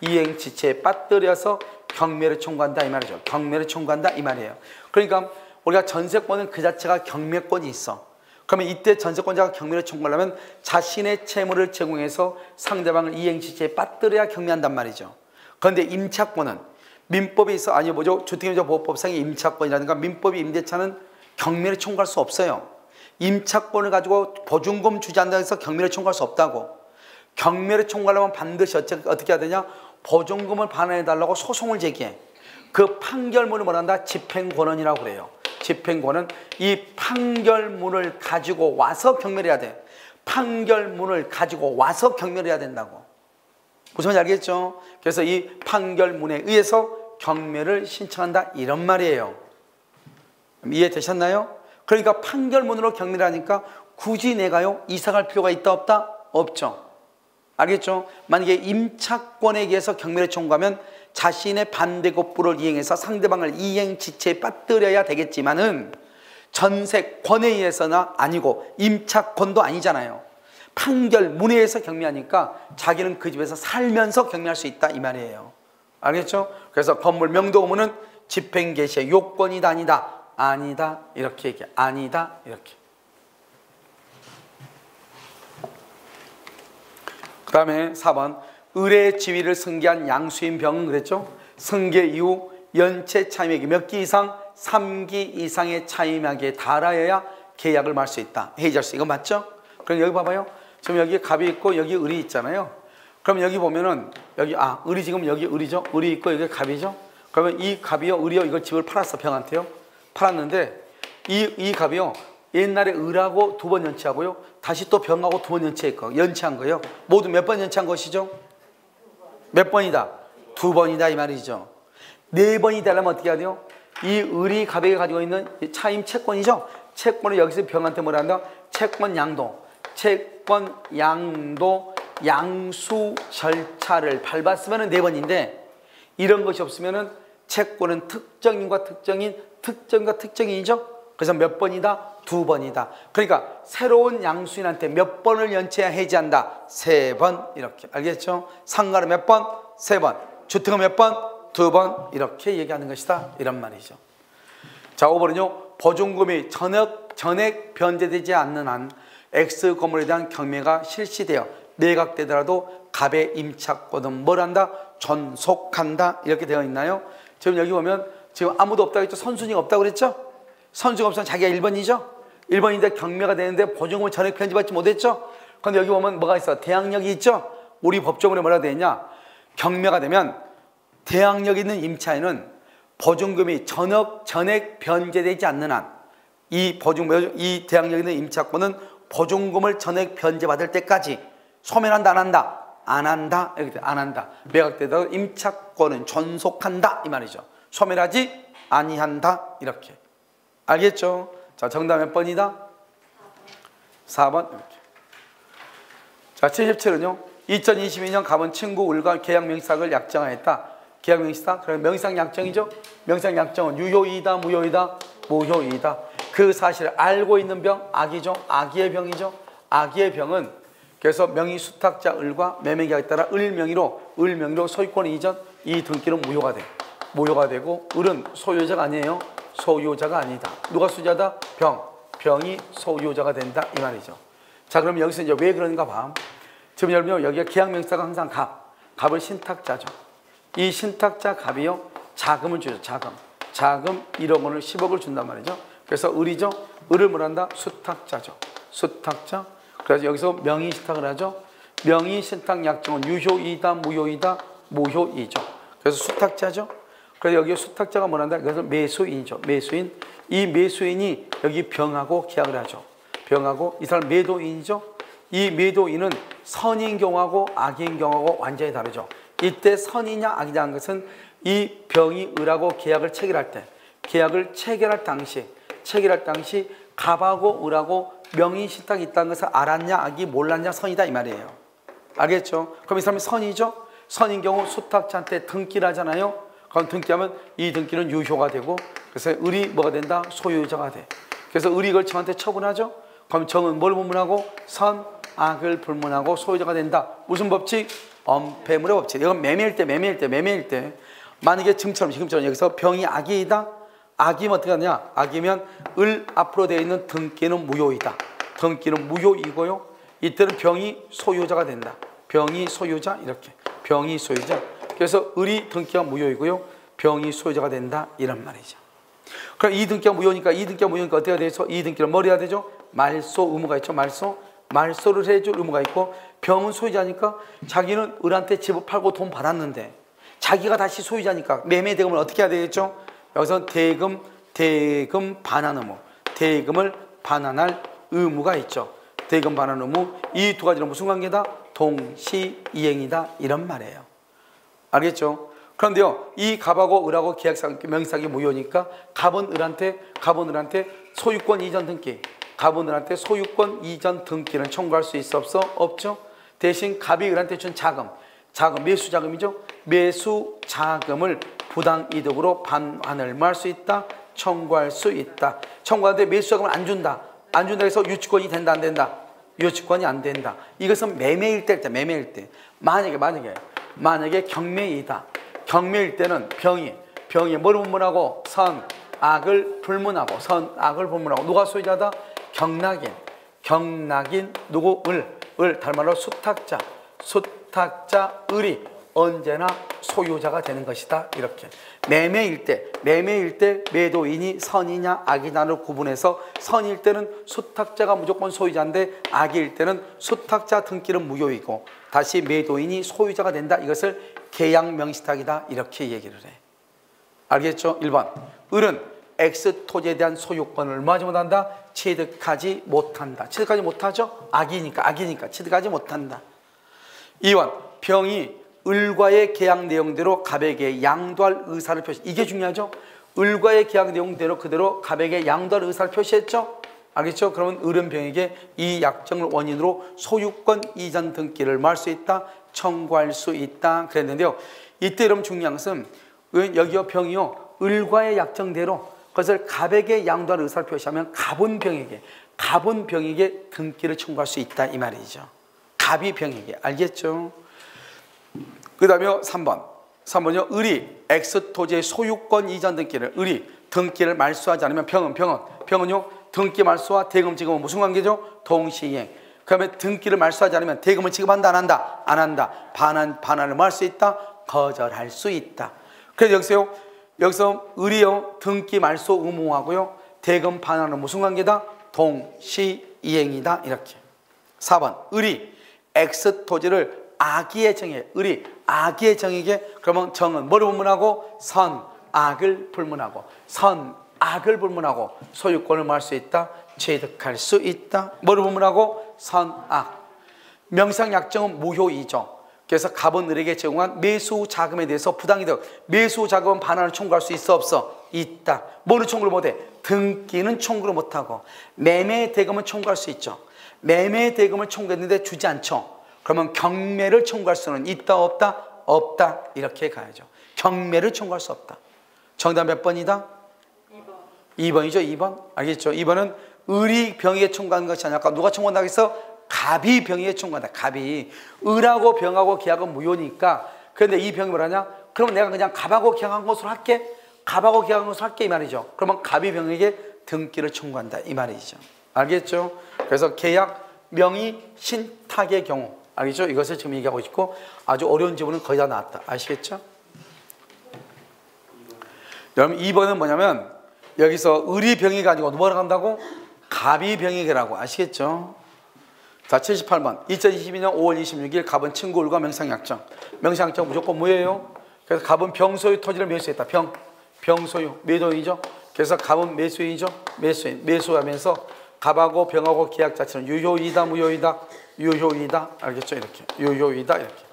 Speaker 1: 이행지체에 빠뜨려서 경매를 청구한다 이 말이죠. 경매를 청구한다 이 말이에요. 그러니까 우리가 전세권은 그 자체가 경매권이 있어. 그러면 이때 전세권자가 경매를 청구하려면 자신의 채무를 제공해서 상대방을 이행지체에 빠뜨려야 경매한단 말이죠. 그런데 임차권은 민법에 있어 주택임대보호법상의 임차권이라든가 민법의 임대차는 경매를 청구할 수 없어요. 임차권을 가지고 보증금 주지 않는다고 해서 경매를 청구할 수 없다고. 경매를 청구하려면 반드시 어떻게 해야 되냐? 보증금을 반환해달라고 소송을 제기해. 그 판결문을 뭐라 한다? 집행권원이라고 그래요. 집행권은 이 판결문을 가지고 와서 경매를 해야 돼. 판결문을 가지고 와서 경매를 해야 된다고. 무슨 말인지 알겠죠? 그래서 이 판결문에 의해서 경매를 신청한다 이런 말이에요. 이해되셨나요? 그러니까 판결문으로 경매를 하니까 굳이 내가요 이사갈 필요가 있다 없다? 없죠. 알겠죠? 만약에 임차권에 의해서 경매를 청구하면 자신의 반대급부를 이행해서 상대방을 이행지체에 빠뜨려야 되겠지만은 전세권에 의해서나 아니고 임차권도 아니잖아요. 판결문에 의해서 경매하니까 자기는 그 집에서 살면서 경매할 수 있다 이 말이에요. 알겠죠? 그래서 건물 명도 의무는 집행 개시의 요건이다 아니다? 아니다 이렇게 얘기해. 아니다 이렇게. 그 다음에 4번 을의 지위를 승계한 양수인 병은 그랬죠? 승계 이후 연체 차임액이 몇 기 이상? 3기 이상의 차임액에 달하여야 계약을 말 수 있다. 해지할 수. 이거 맞죠? 그럼 여기 봐봐요. 지금 여기 갑이 있고 여기 을이 있잖아요. 그럼 여기 보면은 여기 을이 지금 여기 을이죠? 을이 있고 여기 갑이죠? 그러면 이 갑이요 을이요 이걸 집을 팔았어. 병한테요. 팔았는데 이 갑이요 옛날에 을하고 2번 연체하고요 다시 또 병하고 2번 연체한 거예요. 모두 몇 번 연체한 것이죠? 몇 번이다? 2번이다 이 말이죠. 4번이 되려면 어떻게 해야 돼요? 이 을이 갑에게 가지고 있는 차임 채권이죠. 채권을 여기서 병한테 뭐라 한다? 채권 양도 양수 절차를 밟았으면 4번인데 이런 것이 없으면 채권은 특정인과 특정인이죠. 그래서 몇 번이다? 2번이다. 그러니까 새로운 양수인한테 몇 번을 연체해야 해지한다? 3번 이렇게. 알겠죠? 상가를 몇 번? 3번. 주택은 몇 번? 2번. 이렇게 얘기하는 것이다. 이런 말이죠. 자, 5번은요. 보증금이 전액 변제되지 않는 한 X 건물에 대한 경매가 실시되어 매각되더라도 갑의 임차권은 뭘 한다? 존속한다. 이렇게 되어 있나요? 지금 여기 보면 지금 아무도 없다고 했죠? 선순위가 없다고 그랬죠? 선수가 없으면 자기가 1번이죠? 1번인데 경매가 되는데 보증금을 전액 편지받지 못했죠? 그런데 여기 보면 뭐가 있어? 대항력이 있죠? 우리 법조문에 뭐라고 되어 있냐? 경매가 되면 대항력 있는 임차인은 보증금이 전액 변제되지 않는 한 이 대항력 있는 임차권은 보증금을 전액 변제받을 때까지 소멸한다 안 한다? 안 한다. 이렇게 안 한다. 매각되더라도 임차권은 존속한다 이 말이죠. 소멸하지 아니한다 이렇게. 알겠죠? 자, 정답 몇 번이다? 4번. 이렇게. 자, 77은요. 2022년 갑은 친구 을과 계약 명의사항을 약정하였다. 계약 명시다. 그러면 명시상 약정이죠. 명시상 약정은 유효이다, 무효이다, 무효이다. 그 사실을 알고 있는 병, 악이죠. 악의의 병이죠. 악의의 병은 그래서 명의 수탁자 을과 매매계약에 따라 을명의로 소유권 이전 이 등기는 무효가 돼. 무효가 되고 을은 소유자가 아니에요. 소유자가 아니다. 누가 수자다? 병이 소유자가 된다 이 말이죠. 자, 그럼 여기서 이제 왜 그런가 봐. 지금 여러분 여기가 계약 명사가 항상 갑을 신탁자죠. 이 신탁자 갑이요 자금을 주죠. 자금 1억 원을 10억을 준단 말이죠. 그래서 을이죠. 을을 뭐란다? 수탁자죠. 수탁자. 그래서 여기서 명의 신탁을 하죠. 명의 신탁 약정은 유효이다, 무효이다, 무효이죠. 그래서 수탁자죠. 그래서 여기 수탁자가 뭐란다? 그래서 매수인이죠. 매수인. 이 매수인이 여기 병하고 계약을 하죠. 병하고 이 사람 매도인이죠. 이 매도인은 선인 경우하고 악인 경우하고 완전히 다르죠. 이때 선이냐 악이냐는 것은 이 병이 을하고 계약을 체결할 때, 계약을 체결할 당시 갑하고 을하고 명의 신탁이 있다는 것을 알았냐 악이 몰랐냐 선이다 이 말이에요. 알겠죠? 그럼 이 사람이 선이죠. 선인 경우 수탁자한테 등기를 하잖아요. 그럼 등기하면 이 등기는 유효가 되고 그래서 을이 뭐가 된다? 소유자가 돼. 그래서 을이 이걸 정한테 처분하죠. 그럼 정은 뭘 불문하고? 선, 악을 불문하고 소유자가 된다. 무슨 법칙? 엄폐물의 법칙. 이건 매매일 때 만약에 지금처럼 여기서 병이 악이다. 악이면 어떻게 하냐? 악이면 을 앞으로 되어 있는 등기는 무효이다. 등기는 무효이고요. 이때는 병이 소유자가 된다. 병이 소유자 이렇게. 병이 소유자. 그래서 을이 등기가 무효이고요. 병이 소유자가 된다. 이런 말이죠. 그럼 이 등기가 무효니까 어떻게 해야 되죠? 이 등기를 뭘 해야 되죠? 말소 의무가 있죠. 말소를 해줄 의무가 있고 병은 소유자니까 자기는 을한테 집을 팔고 돈 받았는데 자기가 다시 소유자니까 매매 대금을 어떻게 해야 되겠죠? 여기서 대금 반환 의무, 대금을 반환할 의무가 있죠. 대금 반환 의무 이 두 가지는 무슨 관계다? 동시이행이다 이런 말이에요. 알겠죠? 그런데요, 이 갑하고 을하고 계약상 명의상이 무효니까 갑은 을한테 소유권 이전 등기, 갑은 을한테 소유권 이전 등기는 청구할 수 있어 없어? 없죠. 대신 갑이 을한테 준 자금 매수 자금이죠. 매수 자금을 부당 이득으로 반환을 뭐 할 수 있다? 청구할 수 있다. 청구하는데 매수 자금을 안 준다 해서 유치권이 된다 안 된다? 유치권이 안 된다. 이것은 매매일 때 만약에 경매이다. 경매일 때는 병이 뭘 불문하고? 선악을 불문하고 누가 소유자다? 경락인 누구? 을 다른 말로 수탁자 을이 언제나 소유자가 되는 것이다. 이렇게 매매일 때 매도인이 선이냐 악이냐를 구분해서 선일 때는 수탁자가 무조건 소유자인데 악일 때는 수탁자 등기는 무효이고 다시 매도인이 소유자가 된다. 이것을 계약 명시탁이다. 이렇게 얘기를 해. 알겠죠? 1번 을은 X 토지에 대한 소유권을 뭐 하지 못한다? 취득하지 못한다. 취득하지 못하죠? 악이니까 취득하지 못한다. 2번 병이 을과의 계약 내용대로 갑에게 양도할 의사를 표시. 이게 중요하죠. 을과의 계약 내용대로 그대로 갑에게 양도할 의사를 표시했죠. 알겠죠? 그러면 을은 병에게 이 약정을 원인으로 소유권 이전 등기를 뭐 할 수 있다? 청구할 수 있다. 그랬는데요. 이때 여러분 중요한 것은 여기요 병이요 을과의 약정대로 그것을 갑에게 양도할 의사를 표시하면 갑은 병에게 등기를 청구할 수 있다 이 말이죠. 갑이 병에게. 알겠죠? 그 다음에 3번요. 을이 X 토지의 소유권 이전 등기를 을이 등기를 말소하지 않으면 병은요 등기 말소와 대금 지급은 무슨 관계죠? 동시이행. 그러면 등기를 말소하지 않으면 대금을 지급한다 안 한다? 반환을 뭐 할 수 있다? 거절할 수 있다. 그래서 여기서 을이요 등기 말소 의무하고요 대금 반환은 무슨 관계다? 동시이행이다. 이렇게. 4번 을이 X 토지를 악의의 정에 을이 악의의 정에게 그러면 정은 뭐를 불문하고? 선악을 불문하고 소유권을 뭐 할 수 있다? 취득할 수 있다. 뭐를 불문하고? 선악. 명상약정은 무효이죠. 그래서 갑은 을에게 제공한 매수 자금에 대해서 부당이득 매수 자금은 반환을 청구할 수 있어 없어? 있다. 뭐를 청구를 못해? 등기는 청구를 못하고 매매 대금은 청구할 수 있죠. 매매 대금을 청구했는데 주지 않죠. 그러면 경매를 청구할 수는 있다 없다? 없다. 이렇게 가야죠. 경매를 청구할 수 없다. 정답 몇 번이다? 2번. 2번이죠. 2번. 알겠죠? 2번은 을이 병에게 청구하는 것이 아니라 누가 청구한다고 해서 갑이 병에게 청구한다. 갑이. 을하고 병하고 계약은 무효니까. 그런데 이 병이 뭐라냐? 그러면 내가 그냥 갑하고 계약한 것으로 할게. 갑하고 계약한 것으로 할게 이 말이죠. 그러면 갑이 병에게 등기를 청구한다 이 말이죠. 알겠죠? 그래서 계약 명의 신탁의 경우 알겠죠? 이것을 지금 얘기하고 있고 아주 어려운 지문은 거의 다 나왔다. 아시겠죠? 여러분 2번은 뭐냐면 여기서 을이 병에게 아니고 뭐라고 한다고? 갑이 병에게라고. 아시겠죠? 자 78번 2022년 5월 26일 갑은 친구 을과 명상약정. 명상약정 무조건 뭐예요? 그래서 갑은 병소유 토지를 매수했다. 병소유 매도인이죠. 그래서 갑은 매수인이죠. 매수하면서 갑하고 병하고 계약 자체는 유효이다 무효이다? 유효이다. 알겠죠? 이렇게 유효이다 이렇게.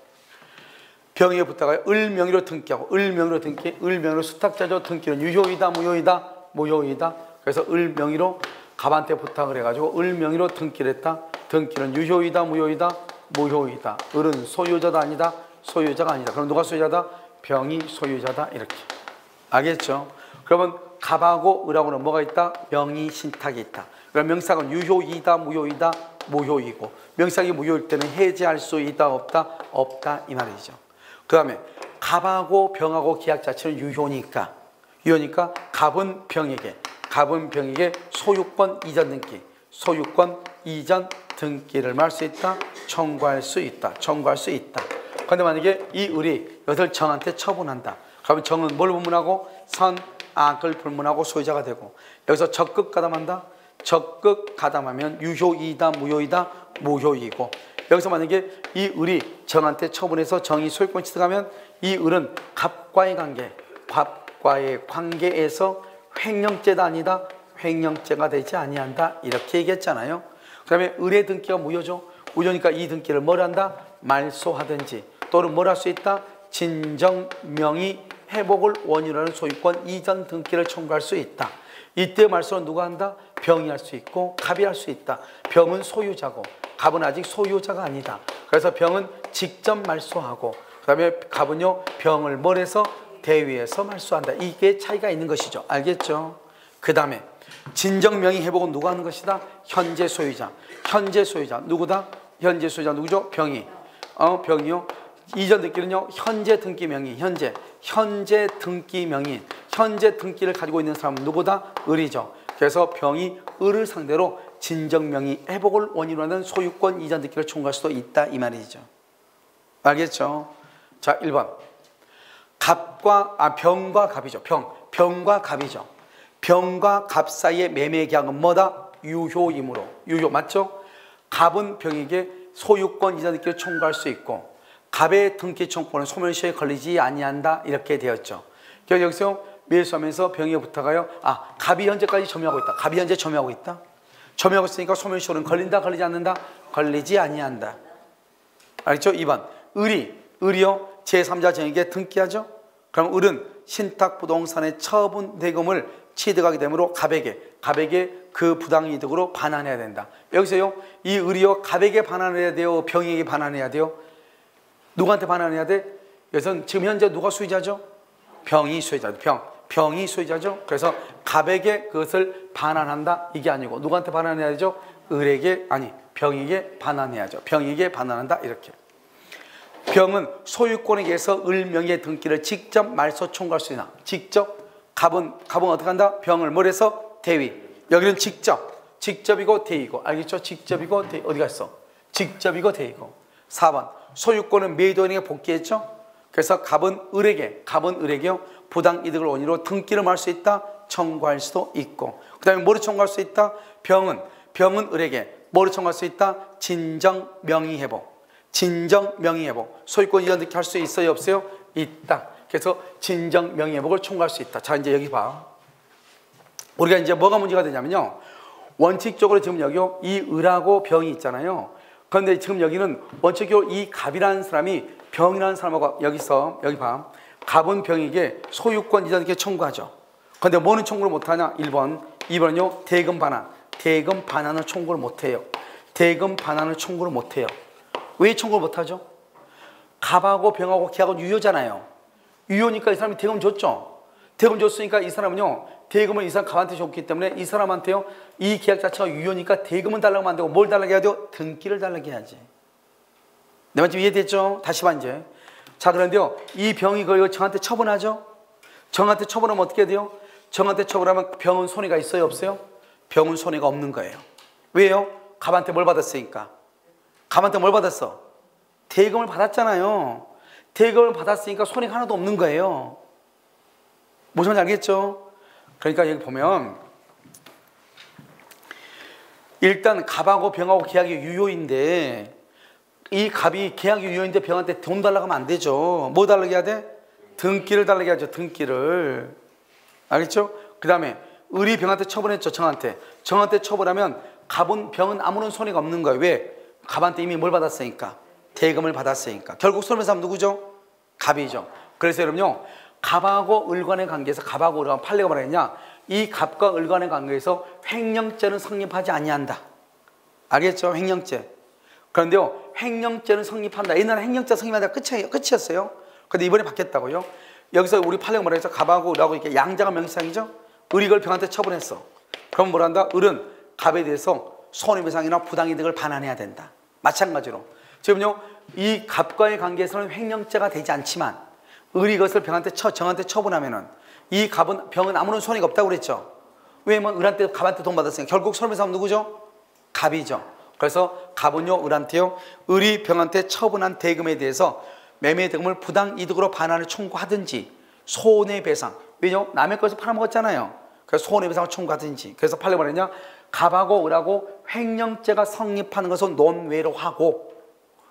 Speaker 1: 병에 붙다가 을 명의로 등기하고 을 명의로 등기, 을 명의로 수탁자죠. 등기는 유효이다 무효이다? 무효이다. 그래서 을 명의로 갑한테 부탁을 해가지고 을 명의로 등기를 했다. 등기는 유효이다 무효이다? 무효이다. 을은 소유자다 아니다? 소유자가 아니다. 그럼 누가 소유자다? 병이 소유자다 이렇게. 알겠죠? 그러면 갑하고 을하고는 뭐가 있다? 명의 신탁이 있다. 그럼 명상은 유효이다 무효이다? 무효이고 명상이 무효일 때는 해지할 수 있다 없다? 없다 이 말이죠. 그 다음에 갑하고 병하고 계약 자체는 유효니까 갑은 병에게 소유권 이전 등기 소유권 이전 등기를 말 수 있다? 청구할 수 있다. 그런데 만약에 이 을이 이것을 정한테 처분한다. 그러면 정은 뭘 불문하고? 선, 악을 불문하고 소유자가 되고 여기서 적극 가담한다? 적극 가담하면 유효이다 무효이다? 무효이고 여기서 만약에 이 을이 정한테 처분해서 정이 소유권 취득하면 이 을은 갑과의 관계에서 횡령죄다 아니다? 횡령죄가 되지 아니한다 이렇게 얘기했잖아요. 그 다음에 을의 등기가 무효죠. 무효니까 이 등기를 뭘 한다? 말소하든지 또는 뭘 할 수 있다? 진정명의 회복을 원인으로 하는 소유권 이전 등기를 청구할 수 있다. 이때 말소는 누가 한다? 병이 할 수 있고 갑이 할 수 있다. 병은 소유자고 갑은 아직 소유자가 아니다. 그래서 병은 직접 말소하고 그 다음에 갑은요 병을 뭘 해서? 대위에서 말소한다. 이게 차이가 있는 것이죠. 알겠죠? 그 다음에 진정명의 회복은 누가 하는 것이다? 현재 소유자. 누구다? 현재 소유자 누구죠? 병이. 병이요. 이전 등기는요. 현재 등기 명의. 현재 등기 명의. 현재 등기를 가지고 있는 사람은 누구다? 을이죠. 그래서 병이 을을 상대로 진정명의 회복을 원인으로 하는 소유권 이전 등기를 청구할 수도 있다 이 말이죠. 알겠죠? 자 1번 병과 갑이죠. 병과 갑이죠. 병과 갑 사이의 매매 계약은 뭐다? 유효이므로. 유효 맞죠? 갑은 병에게 소유권 이전 등기를 청구할 수 있고 갑의 등기 청구권은 소멸시효에 걸리지 아니한다 이렇게 되었죠. 그래서 여기서 매수하면서 병에게 부탁하여 갑이 현재까지 점유하고 있다. 갑이 현재 점유하고 있다. 점유하고 있으니까 소멸시효는 걸린다 걸리지 않는다? 걸리지 아니한다. 알겠죠? 2번 을이요 제3자 정에게 등기하죠. 그럼 을은 신탁부동산의 처분 대금을 취득하게 되므로 갑에게 그 부당이득으로 반환해야 된다. 여기서요 이 을이요 갑에게 반환해야 돼요? 병에게 반환해야 돼요? 누구한테 반환해야 돼? 여기서는 지금 현재 누가 수의자죠? 병이 수의자죠. 병이 수의자죠. 그래서 갑에게 그것을 반환한다 이게 아니고 누구한테 반환해야 되죠? 병에게 반환해야죠. 병에게 반환한다 이렇게. 병은 소유권에 의해서 을 명의 등기를 직접 말소 청구할 수 있나? 직접. 갑은 어떻게 한다? 병을 뭘 해서? 대위. 여기는 직접이고 대위고. 알겠죠? 직접이고 대위. 어디 갔어? 직접이고 대위고. 4번 소유권은 매도인에게 복귀했죠. 그래서 갑은 을에게요 부당 이득을 원인으로 등기를 말 수 있다. 청구할 수도 있고. 그 다음에 뭐를 청구할 수 있다? 병은 을에게 뭐를 청구할 수 있다? 진정 명의 회복. 소유권 이전 등기 할 수 있어요 없어요? 있다. 그래서 진정 명의 회복을 청구할 수 있다. 자 이제 여기 봐. 우리가 이제 뭐가 문제가 되냐면요. 원칙적으로 지금 여기요 이 을하고 병이 있잖아요. 그런데 지금 여기는 원칙적으로 이 갑이라는 사람이 병이라는 사람하고 여기 봐. 갑은 병에게 소유권 이전 등기 청구하죠. 그런데 뭐는 청구를 못하냐? 1번. 2번은요 대금 반환을 청구를 못해요. 왜 청구를 못하죠? 갑하고 병하고 계약은 유효잖아요. 유효니까 이 사람이 대금 줬죠. 대금 줬으니까 이 사람은요, 대금을 이 사람 갑한테 줬기 때문에 이 사람한테요, 이 계약 자체가 유효니까 대금은 달라고 하면 안 되고 뭘 달라고 해야 돼요? 등기를 달라고 해야지. 내 말 좀 이해됐죠? 다시 봐 이제. 자, 그런데요, 이 병이 그걸 정한테 처분하죠? 정한테 처분하면 어떻게 해야 돼요? 정한테 처분하면 병은 손해가 있어요, 없어요? 병은 손해가 없는 거예요. 왜요? 갑한테 뭘 받았으니까. 갑한테 뭘 받았어? 대금을 받았잖아요. 대금을 받았으니까 손해가 하나도 없는 거예요. 무슨 말인지 알겠죠? 그러니까 여기 보면 일단 갑하고 병하고 계약이 유효인데, 이 갑이 계약이 유효인데 병한테 돈 달라고 하면 안 되죠. 뭐 달라고 해야 돼? 등기를 달라고 해야죠. 등기를. 알겠죠? 그 다음에 을이 병한테 처분했죠. 정한테. 정한테 처분하면 갑은 병은 아무런 손해가 없는 거예요. 왜? 갑한테 이미 뭘 받았으니까? 대금을 받았으니까. 결국 손해배는 사람 누구죠? 갑이죠. 그래서 여러분요, 갑하고 을 간의 관계에서, 갑하고 을 간 판례가 뭐라 했냐? 이 갑과 을 간의 관계에서 횡령죄는 성립하지 아니한다. 알겠죠? 횡령죄. 그런데요, 횡령죄는 성립한다. 옛날에 횡령죄 성립한다 끝이었어요. 근데 이번에 바뀌었다고요. 여기서 우리 판례가 뭐라 했죠? 갑하고 을하고 이렇게 양자가 명시상이죠. 을이 이걸 병한테 처분했어. 그럼 뭐라 한다? 을은 갑에 대해서 손해배상이나 부당이득을 반환해야 된다. 마찬가지로 지금요, 이 갑과의 관계에서는 횡령죄가 되지 않지만 을이 이것을 정한테 처분하면은 이 갑은 병은 아무런 손해가 없다고 그랬죠. 왜냐면 을한테 갑한테 돈 받았으니까 결국 손해배상 누구죠? 갑이죠. 그래서 갑은요, 을한테요, 을이 병한테 처분한 대금에 대해서 매매 대금을 부당 이득으로 반환을 청구하든지 손해배상, 왜냐면 남의 것을 팔아먹었잖아요. 그래서 손해배상을 청구하든지. 그래서 판례가 뭐랬냐? 갑하고 을하고 횡령죄가 성립하는 것은 논외로 하고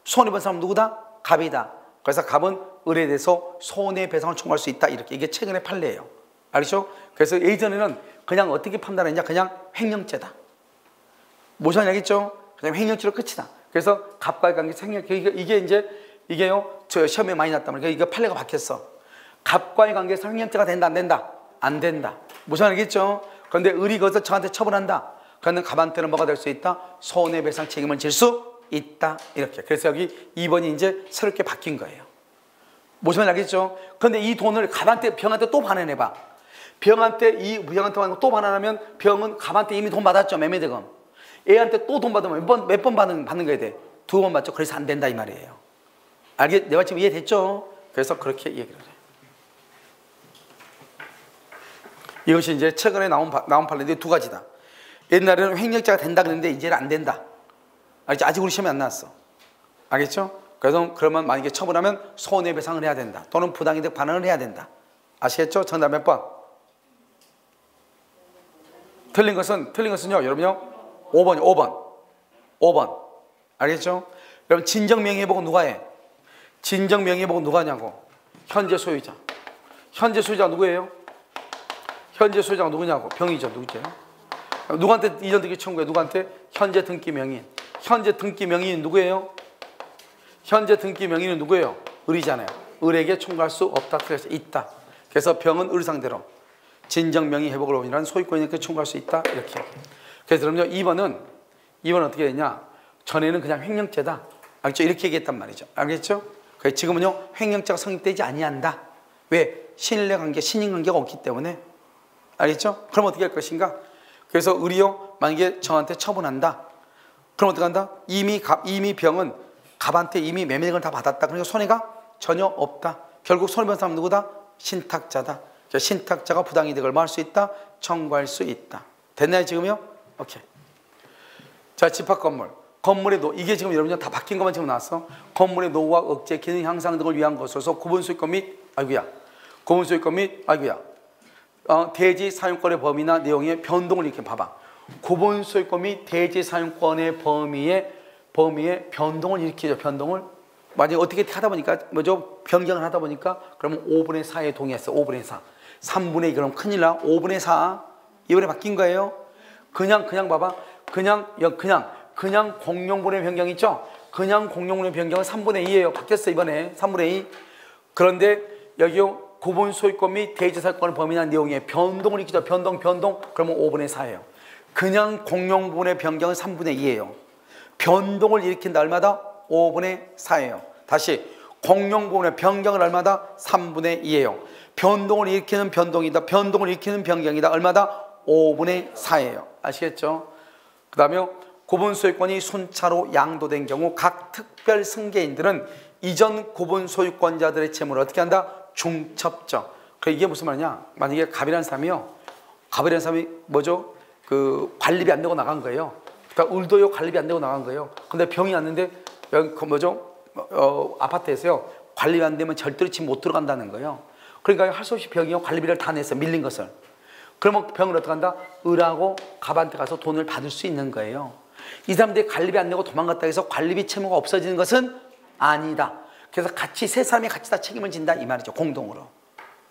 Speaker 1: 손해본 사람 누구다? 갑이다. 그래서 갑은 을에 대해서 손해배상을 청구할 수 있다. 이렇게. 이게 최근의 판례예요. 알겠죠? 그래서 예전에는 그냥 어떻게 판단했냐? 그냥 횡령죄다. 무슨 알겠죠? 그냥 횡령죄로 끝이다. 그래서 갑과의 관계 횡령죄. 이게요, 저 시험에 많이 났단 말이에요. 이거 판례가 바뀌었어. 갑과의 관계에서 횡령죄가 된다, 안 된다? 안 된다. 무슨 알겠죠? 그런데 을이 그것을 저한테 처분한다. 그러면 갑한테는 뭐가 될 수 있다? 손해배상 책임을 질 수 있다. 이렇게. 그래서 여기 2번이 이제 새롭게 바뀐 거예요. 무슨 알겠죠? 그런데 이 돈을 갑한테, 병한테 또 반환해봐. 병한테 또 반환하면 병은 갑한테 이미 돈 받았죠. 매매대금. 애한테 또 돈 받으면 몇 번 받는 거야 돼? 2번 받죠. 그래서 안 된다 이 말이에요. 내가 지금 이해됐죠? 그래서 그렇게 얘기를 해요. 이것이 이제 최근에 나온 판례인데 두 가지다. 옛날에는 횡령죄가 된다 그랬는데 이제는 안 된다. 알겠죠? 아직 우리 시험에 안 나왔어. 알겠죠? 그래서 그러면 만약에 처분하면 손해배상을 해야 된다. 또는 부당이득 반환을 해야 된다. 아시겠죠? 정답 몇 번? 틀린 것은요, 여러분요, 5번이요. 5번. 알겠죠? 여러분, 진정명의회복은 누가 해? 진정명의회복은 누가 하냐고? 현재 소유자. 현재 소유자가 누구예요? 현재 소유자가 누구냐고? 병이죠. 누구죠? 누구한테 이전 등기 청구해? 누구한테? 현재 등기 명의인. 현재 등기 명의인 누구예요? 현재 등기 명의인은 누구예요? 을이잖아요. 을에게 청구할 수 없다. 그래서 있다. 그래서 병은 을 상대로 진정 명의 회복을 원인한 소유권인에게 청구할 수 있다. 이렇게. 그래서 그럼요, 2번은 어떻게 되냐? 전에는 그냥 횡령죄다. 알겠죠? 이렇게 얘기했단 말이죠. 알겠죠? 그래서 지금은요, 횡령죄가 성립되지 아니한다. 왜? 신뢰관계, 신인관계가 없기 때문에. 알겠죠? 그럼 어떻게 할 것인가? 그래서 을이요, 만약에 저한테 처분한다. 그럼 어떻게 한다? 이미 병은 갑한테 이미 매매금을 다 받았다. 그러니까 손해가 전혀 없다. 결국 손해본 사람 누구다? 신탁자다. 신탁자가 부당이득을 뭐 할 수 있다? 청구할 수 있다. 됐나요 지금요? 오케이. 자, 집합건물. 건물의 이게 지금 여러분들 다 바뀐 것만 지금 나왔어. 건물의 노후와 억제, 기능 향상 등을 위한 것으로서 구분소유권 및 대지 사용권의 범위나 내용의 변동을 이렇게 봐봐. 구분소유권 및 대지 사용권의 범위의 변동을 일으키죠. 변동을. 만약에 어떻게 하다 보니까 변경을 하다 보니까 그러면 5분의 4에 동의했어. 5분의 4. 3분의 2 그럼 큰일 나. 5분의 4. 이번에 바뀐 거예요. 그냥 봐봐. 그냥 공용분의 변경 있죠? 그냥 공용분의 변경은 3분의 2예요. 바뀌었어 이번에. 3분의 2. 그런데 여기요, 구분소유권 및 대지사용권의 범위나 내용의 변동을 일으키죠. 변동. 그러면 5분의 4예요. 그냥 공용분의 변경은 3분의 2예요. 변동을 일으킨다 얼마다? 5분의 4예요. 다시 공용부분의 변경은 얼마다? 3분의 2예요. 변동을 일으키는 변동이다. 변동을 일으키는 변경이다. 얼마다? 5분의 4예요. 아시겠죠? 그 다음에 구분 소유권이 순차로 양도된 경우 각 특별 승계인들은 이전 구분 소유권자들의 채무를 어떻게 한다? 중첩적. 그러니까 이게 무슨 말이냐? 만약에 갑이라는 사람이 뭐죠? 그 관리비 안 내고 나간 거예요. 그러니까 을도요 관리비 안 내고 나간 거예요. 근데 병이 왔는데 여기 그 뭐죠? 아파트에서요 관리비 안 되면 절대로 집 못 들어간다는 거예요. 그러니까 할 수 없이 병이요 관리비를 다 냈어요. 밀린 것을. 그러면 병을 어떻게 한다? 을하고 갑한테 가서 돈을 받을 수 있는 거예요. 이 사람들이 관리비 안 내고 도망갔다 해서 관리비 채무가 없어지는 것은 아니다. 그래서 같이 세 사람이 같이 다 책임을 진다 이 말이죠. 공동으로.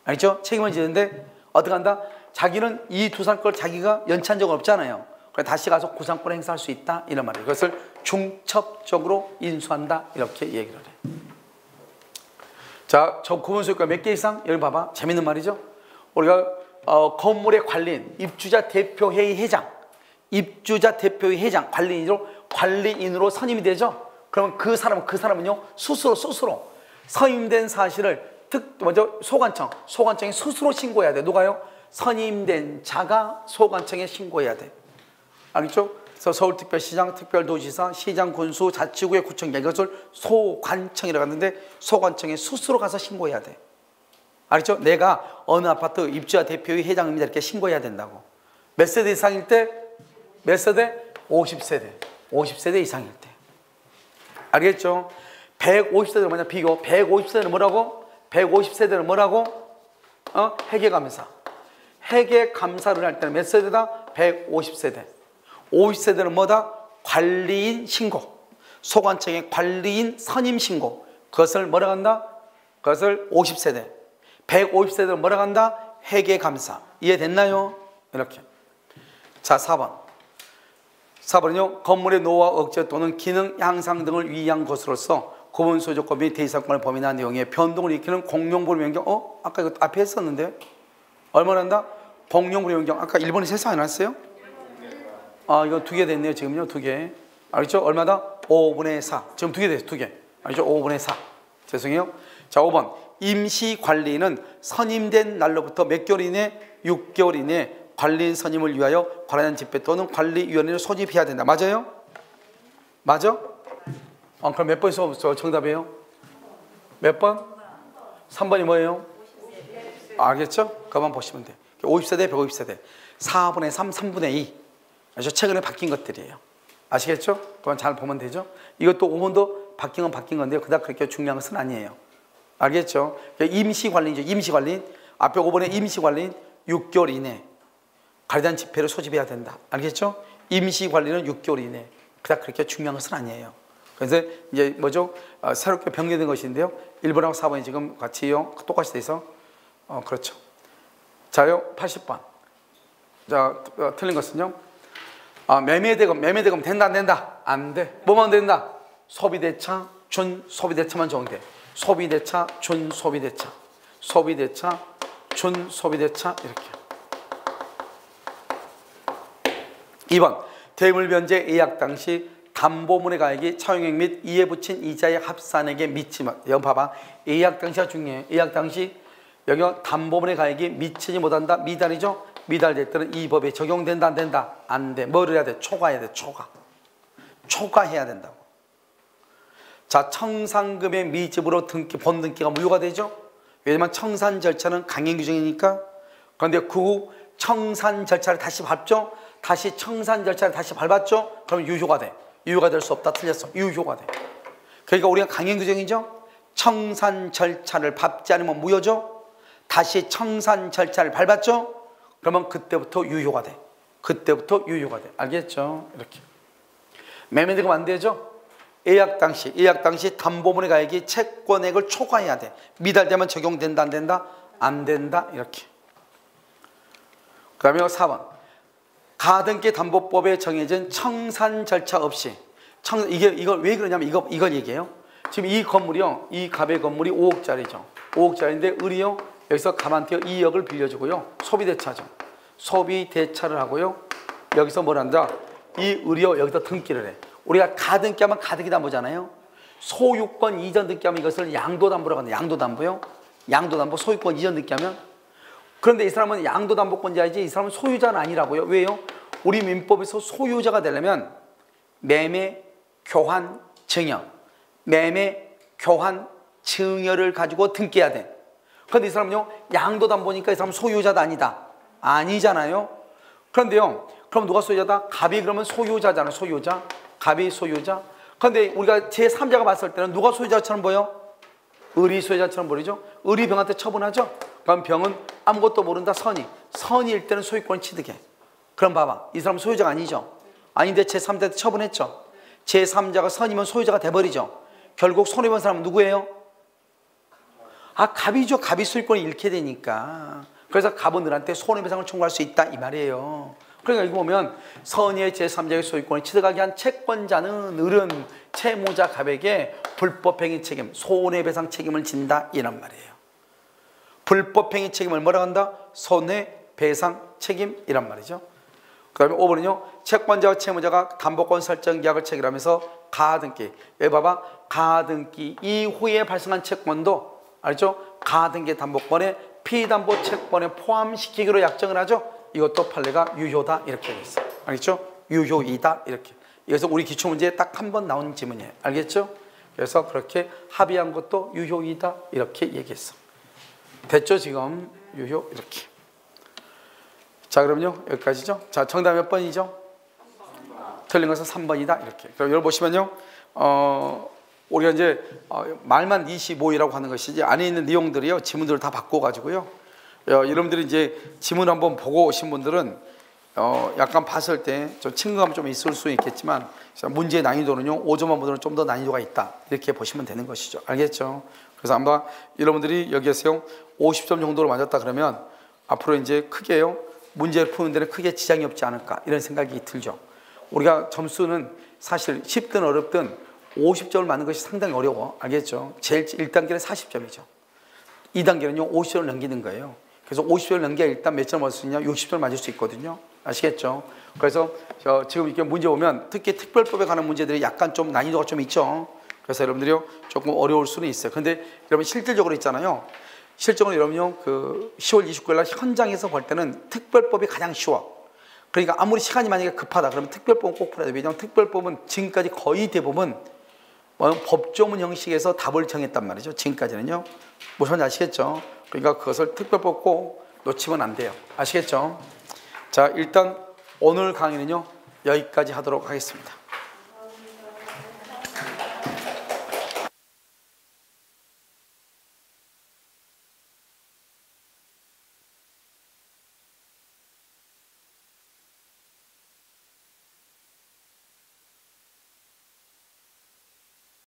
Speaker 1: 알겠죠? 책임을 지는데 어떻게 한다? 자기는 이 두 사람 걸 자기가 연체한 적은 없잖아요. 그래서 다시 가서 구상권을 행사할 수 있다 이런 말이에요. 그것을 중첩적으로 인수한다 이렇게 얘기를 해요. 자, 저 구분소유권 몇 개 이상? 여기 봐봐. 재밌는 말이죠. 우리가 건물의 관리인, 입주자 대표회의 회장, 관리인으로 선임이 되죠. 그러면 그 사람은요 스스로 선임된 사실을 소관청에 스스로 신고해야 돼. 누가요? 선임된 자가 소관청에 신고해야 돼. 알겠죠? 그래서 서울특별시장, 특별도지사, 시장, 군수, 자치구의 구청장 이것을 소관청이라고 하는데 소관청에 스스로 가서 신고해야 돼. 알겠죠? 내가 어느 아파트 입주자 대표의 회장입니다 이렇게 신고해야 된다고. 몇 세대 이상일 때? 몇 세대? 50세대. 50세대 이상일 때. 알겠죠? 150세대는 뭐냐? 비교. 150세대는 뭐라고? 150세대는 뭐라고? 회계감사. 회계감사를 할 때는 몇 세대다? 150세대. 50세대는 뭐다? 관리인 신고. 소관청의 관리인 선임 신고. 그것을 뭐라고 한다? 그것을 50세대. 150세대는 뭐라고 한다? 회계감사. 이해됐나요? 이렇게. 자, 4번. 4번은요. 건물의 노후와 억제 또는 기능 향상 등을 위한 것으로서 구분소유권 및 대지상권을 범인한 내용의 변동을 일으키는 공용부분 변경. 아까 이거 앞에 했었는데 얼마나 한다? 공용부분 변경. 아까 1번에 세서 안 했어요? 이거 2개 됐네요. 지금요 2개. 알겠죠? 얼마다? 5분의 4. 지금 2개 됐어요. 2개. 알겠죠? 5분의 4. 죄송해요. 자, 5번. 임시관리인은 선임된 날로부터 몇 개월 이내? 6개월 이내 관리인 선임을 위하여 관한 집회 또는 관리위원회를 소집해야 된다. 맞아요? 맞아? 그럼 몇 번 있어 정답이에요? 몇 번? 3번이 뭐예요? 알겠죠? 그것만 보시면 돼요. 50세대, 150세대. 4분의 3, 3분의 2. 아주 최근에 바뀐 것들이에요. 아시겠죠? 그건 잘 보면 되죠? 이것도 5번도 바뀐 건 바뀐 건데요. 그닥 그렇게 중요한 것은 아니에요. 알겠죠? 임시관리인이죠. 임시관리인. 앞에 5번에 임시관리인 6개월 이내 관리단 집회를 소집해야 된다. 알겠죠? 임시관리는 6개월 이내. 그닥 그렇게 중요한 것은 아니에요. 그래서 이제 뭐죠? 새롭게 변경된 것인데요. 1번하고 4번이 지금 같이요. 똑같이 돼 있어. 그렇죠. 자요. 80번. 자, 틀린 것은요. 매매대금 된다 안 된다? 안 돼. 뭐만 된다? 소비대차, 준소비대차만 적용돼. 소비대차, 준소비대차. 소비대차, 준소비대차 이렇게. 2번. 대물변제 예약 당시 담보물의 가액이 차용액 및 이에 붙인 이자의 합산액에 미치면. 여기 봐봐. 예약 당시가 중요해요. 예약 당시 여기 담보물의 가액이 미치지 못한다. 미달이죠. 미달될 때는 이 법에 적용된다 안 된다? 안 돼. 뭐를 해야 돼? 초과해야 돼. 초과해야 된다고. 자, 청산금의 미집으로 본등기가 무효가 되죠. 왜냐면 청산 절차는 강행 규정이니까. 그런데 그 후 청산 절차를 다시 밟죠. 다시 청산 절차를 다시 밟았죠. 그럼 유효가 돼. 유효가 될 수 없다. 틀렸어. 유효가 돼. 그러니까 우리가 강행 규정이죠. 청산 절차를 밟지 않으면 무효죠. 다시 청산 절차를 밟았죠. 그러면 그때부터 유효가 돼. 그때부터 유효가 돼. 알겠죠? 이렇게. 매매대금 안 되죠? 예약 당시 담보물의 가액이 채권액을 초과해야 돼. 미달되면 적용된다 안 된다? 안 된다. 이렇게. 그 다음에 4번. 가등기 담보법에 정해진 청산 절차 없이 이걸 왜 그러냐면 이걸 얘기해요. 지금 이 건물이요. 이 갑의 건물이 5억짜리죠. 5억짜리인데 을이요. 여기서 갑한테 2억을 빌려주고요. 소비대차죠. 소비대차를 하고요. 여기서 뭘 한다? 이 을이요. 여기다 등기를 해. 우리가 가등기하면 가등기 담보잖아요. 소유권 이전 등기 하면 이것을 양도담보라고 하는데, 양도담보요. 양도담보 소유권 이전 등기 하면. 그런데 이 사람은 양도담보권자이지 이 사람은 소유자는 아니라고요. 왜요? 우리 민법에서 소유자가 되려면 매매, 교환, 증여, 매매, 교환, 증여를 가지고 등기해야 돼. 그런데 이 사람은요, 양도담보니까 이 사람은 소유자도 아니다. 아니잖아요. 그런데요, 그럼 누가 소유자다? 갑이 그러면 소유자잖아요. 소유자. 갑이 소유자. 그런데 우리가 제3자가 봤을 때는 누가 소유자처럼 보여? 을이 소유자처럼 보이죠? 을이 병한테 처분하죠? 그럼 병은 아무것도 모른다. 선이일 때는 소유권을 취득해. 그럼 봐봐, 이 사람은 소유자가 아니죠? 아닌데 제3자한테 처분했죠? 제3자가 선이면 소유자가 돼버리죠? 결국 손해본 사람은 누구예요? 갑이죠. 갑이 소유권을 잃게 되니까. 그래서 갑은 을한테 손해배상을 청구할 수 있다 이 말이에요. 그러니까 이거 보면 선의의 제3자의 소유권을 취득하게 한 채권자는 을은 채무자 갑에게 불법행위 책임, 손해배상 책임을 진다 이란 말이에요. 불법행위 책임을 뭐라고 한다? 손해배상 책임이란 말이죠. 그 다음에 5번은요, 채권자와 채무자가 담보권 설정 계약을 체결하면서 가등기. 여기 봐봐, 가등기 이후에 발생한 채권도 알죠? 가등기 담보권에 피담보 채권에 포함시키기로 약정을 하죠. 이것도 판례가 유효다 이렇게 되어 있어요. 알겠죠? 유효이다 이렇게. 이것은 우리 기출문제에 딱 한 번 나온 지문이에요. 알겠죠? 그래서 그렇게 합의한 것도 유효이다 이렇게 얘기했어. 됐죠? 지금 유효 이렇게. 자, 그럼요 여기까지죠. 자, 정답 몇 번이죠? 틀린 것은 3번이다 이렇게. 그럼 여러분 보시면요, 우리가 이제 말만 25이라고 하는 것이지 안에 있는 내용들이요, 지문들을 다 바꿔가지고요. 여러분들이 이제 지문 한번 보고 오신 분들은 약간 봤을 때 좀 친근감 좀 있을 수 있겠지만 문제의 난이도는요 5점만 보다는 좀 더 난이도가 있다 이렇게 보시면 되는 것이죠. 알겠죠? 그래서 아마 여러분들이 여기에서요 50점 정도로 맞았다 그러면 앞으로 이제 크게요 문제를 푸는 데는 크게 지장이 없지 않을까 이런 생각이 들죠. 우리가 점수는 사실 쉽든 어렵든 50점을 맞는 것이 상당히 어려워. 알겠죠? 제일 1단계는 40점이죠. 2단계는요 50점을 넘기는 거예요. 그래서 50점을 넘겨야 일단 몇 점을 맞을 수 있냐? 60점을 맞을 수 있거든요. 아시겠죠? 그래서 지금 이렇게 문제 보면 특히 특별법에 관한 문제들이 약간 좀 난이도가 좀 있죠. 그래서 여러분들이요 조금 어려울 수는 있어요. 근데 여러분 실질적으로 있잖아요. 실적으로 여러분요 그 10월 29일 날 현장에서 볼 때는 특별법이 가장 쉬워. 그러니까 아무리 시간이 만약에 급하다 그러면 특별법은 꼭 풀어야 돼요. 왜냐하면 특별법은 지금까지 거의 대부분 법조문 형식에서 답을 정했단 말이죠. 지금까지는요. 무슨 말인지 아시겠죠? 그러니까 그것을 특별법 꼭 놓치면 안 돼요. 아시겠죠? 자, 일단 오늘 강의는요 여기까지 하도록 하겠습니다.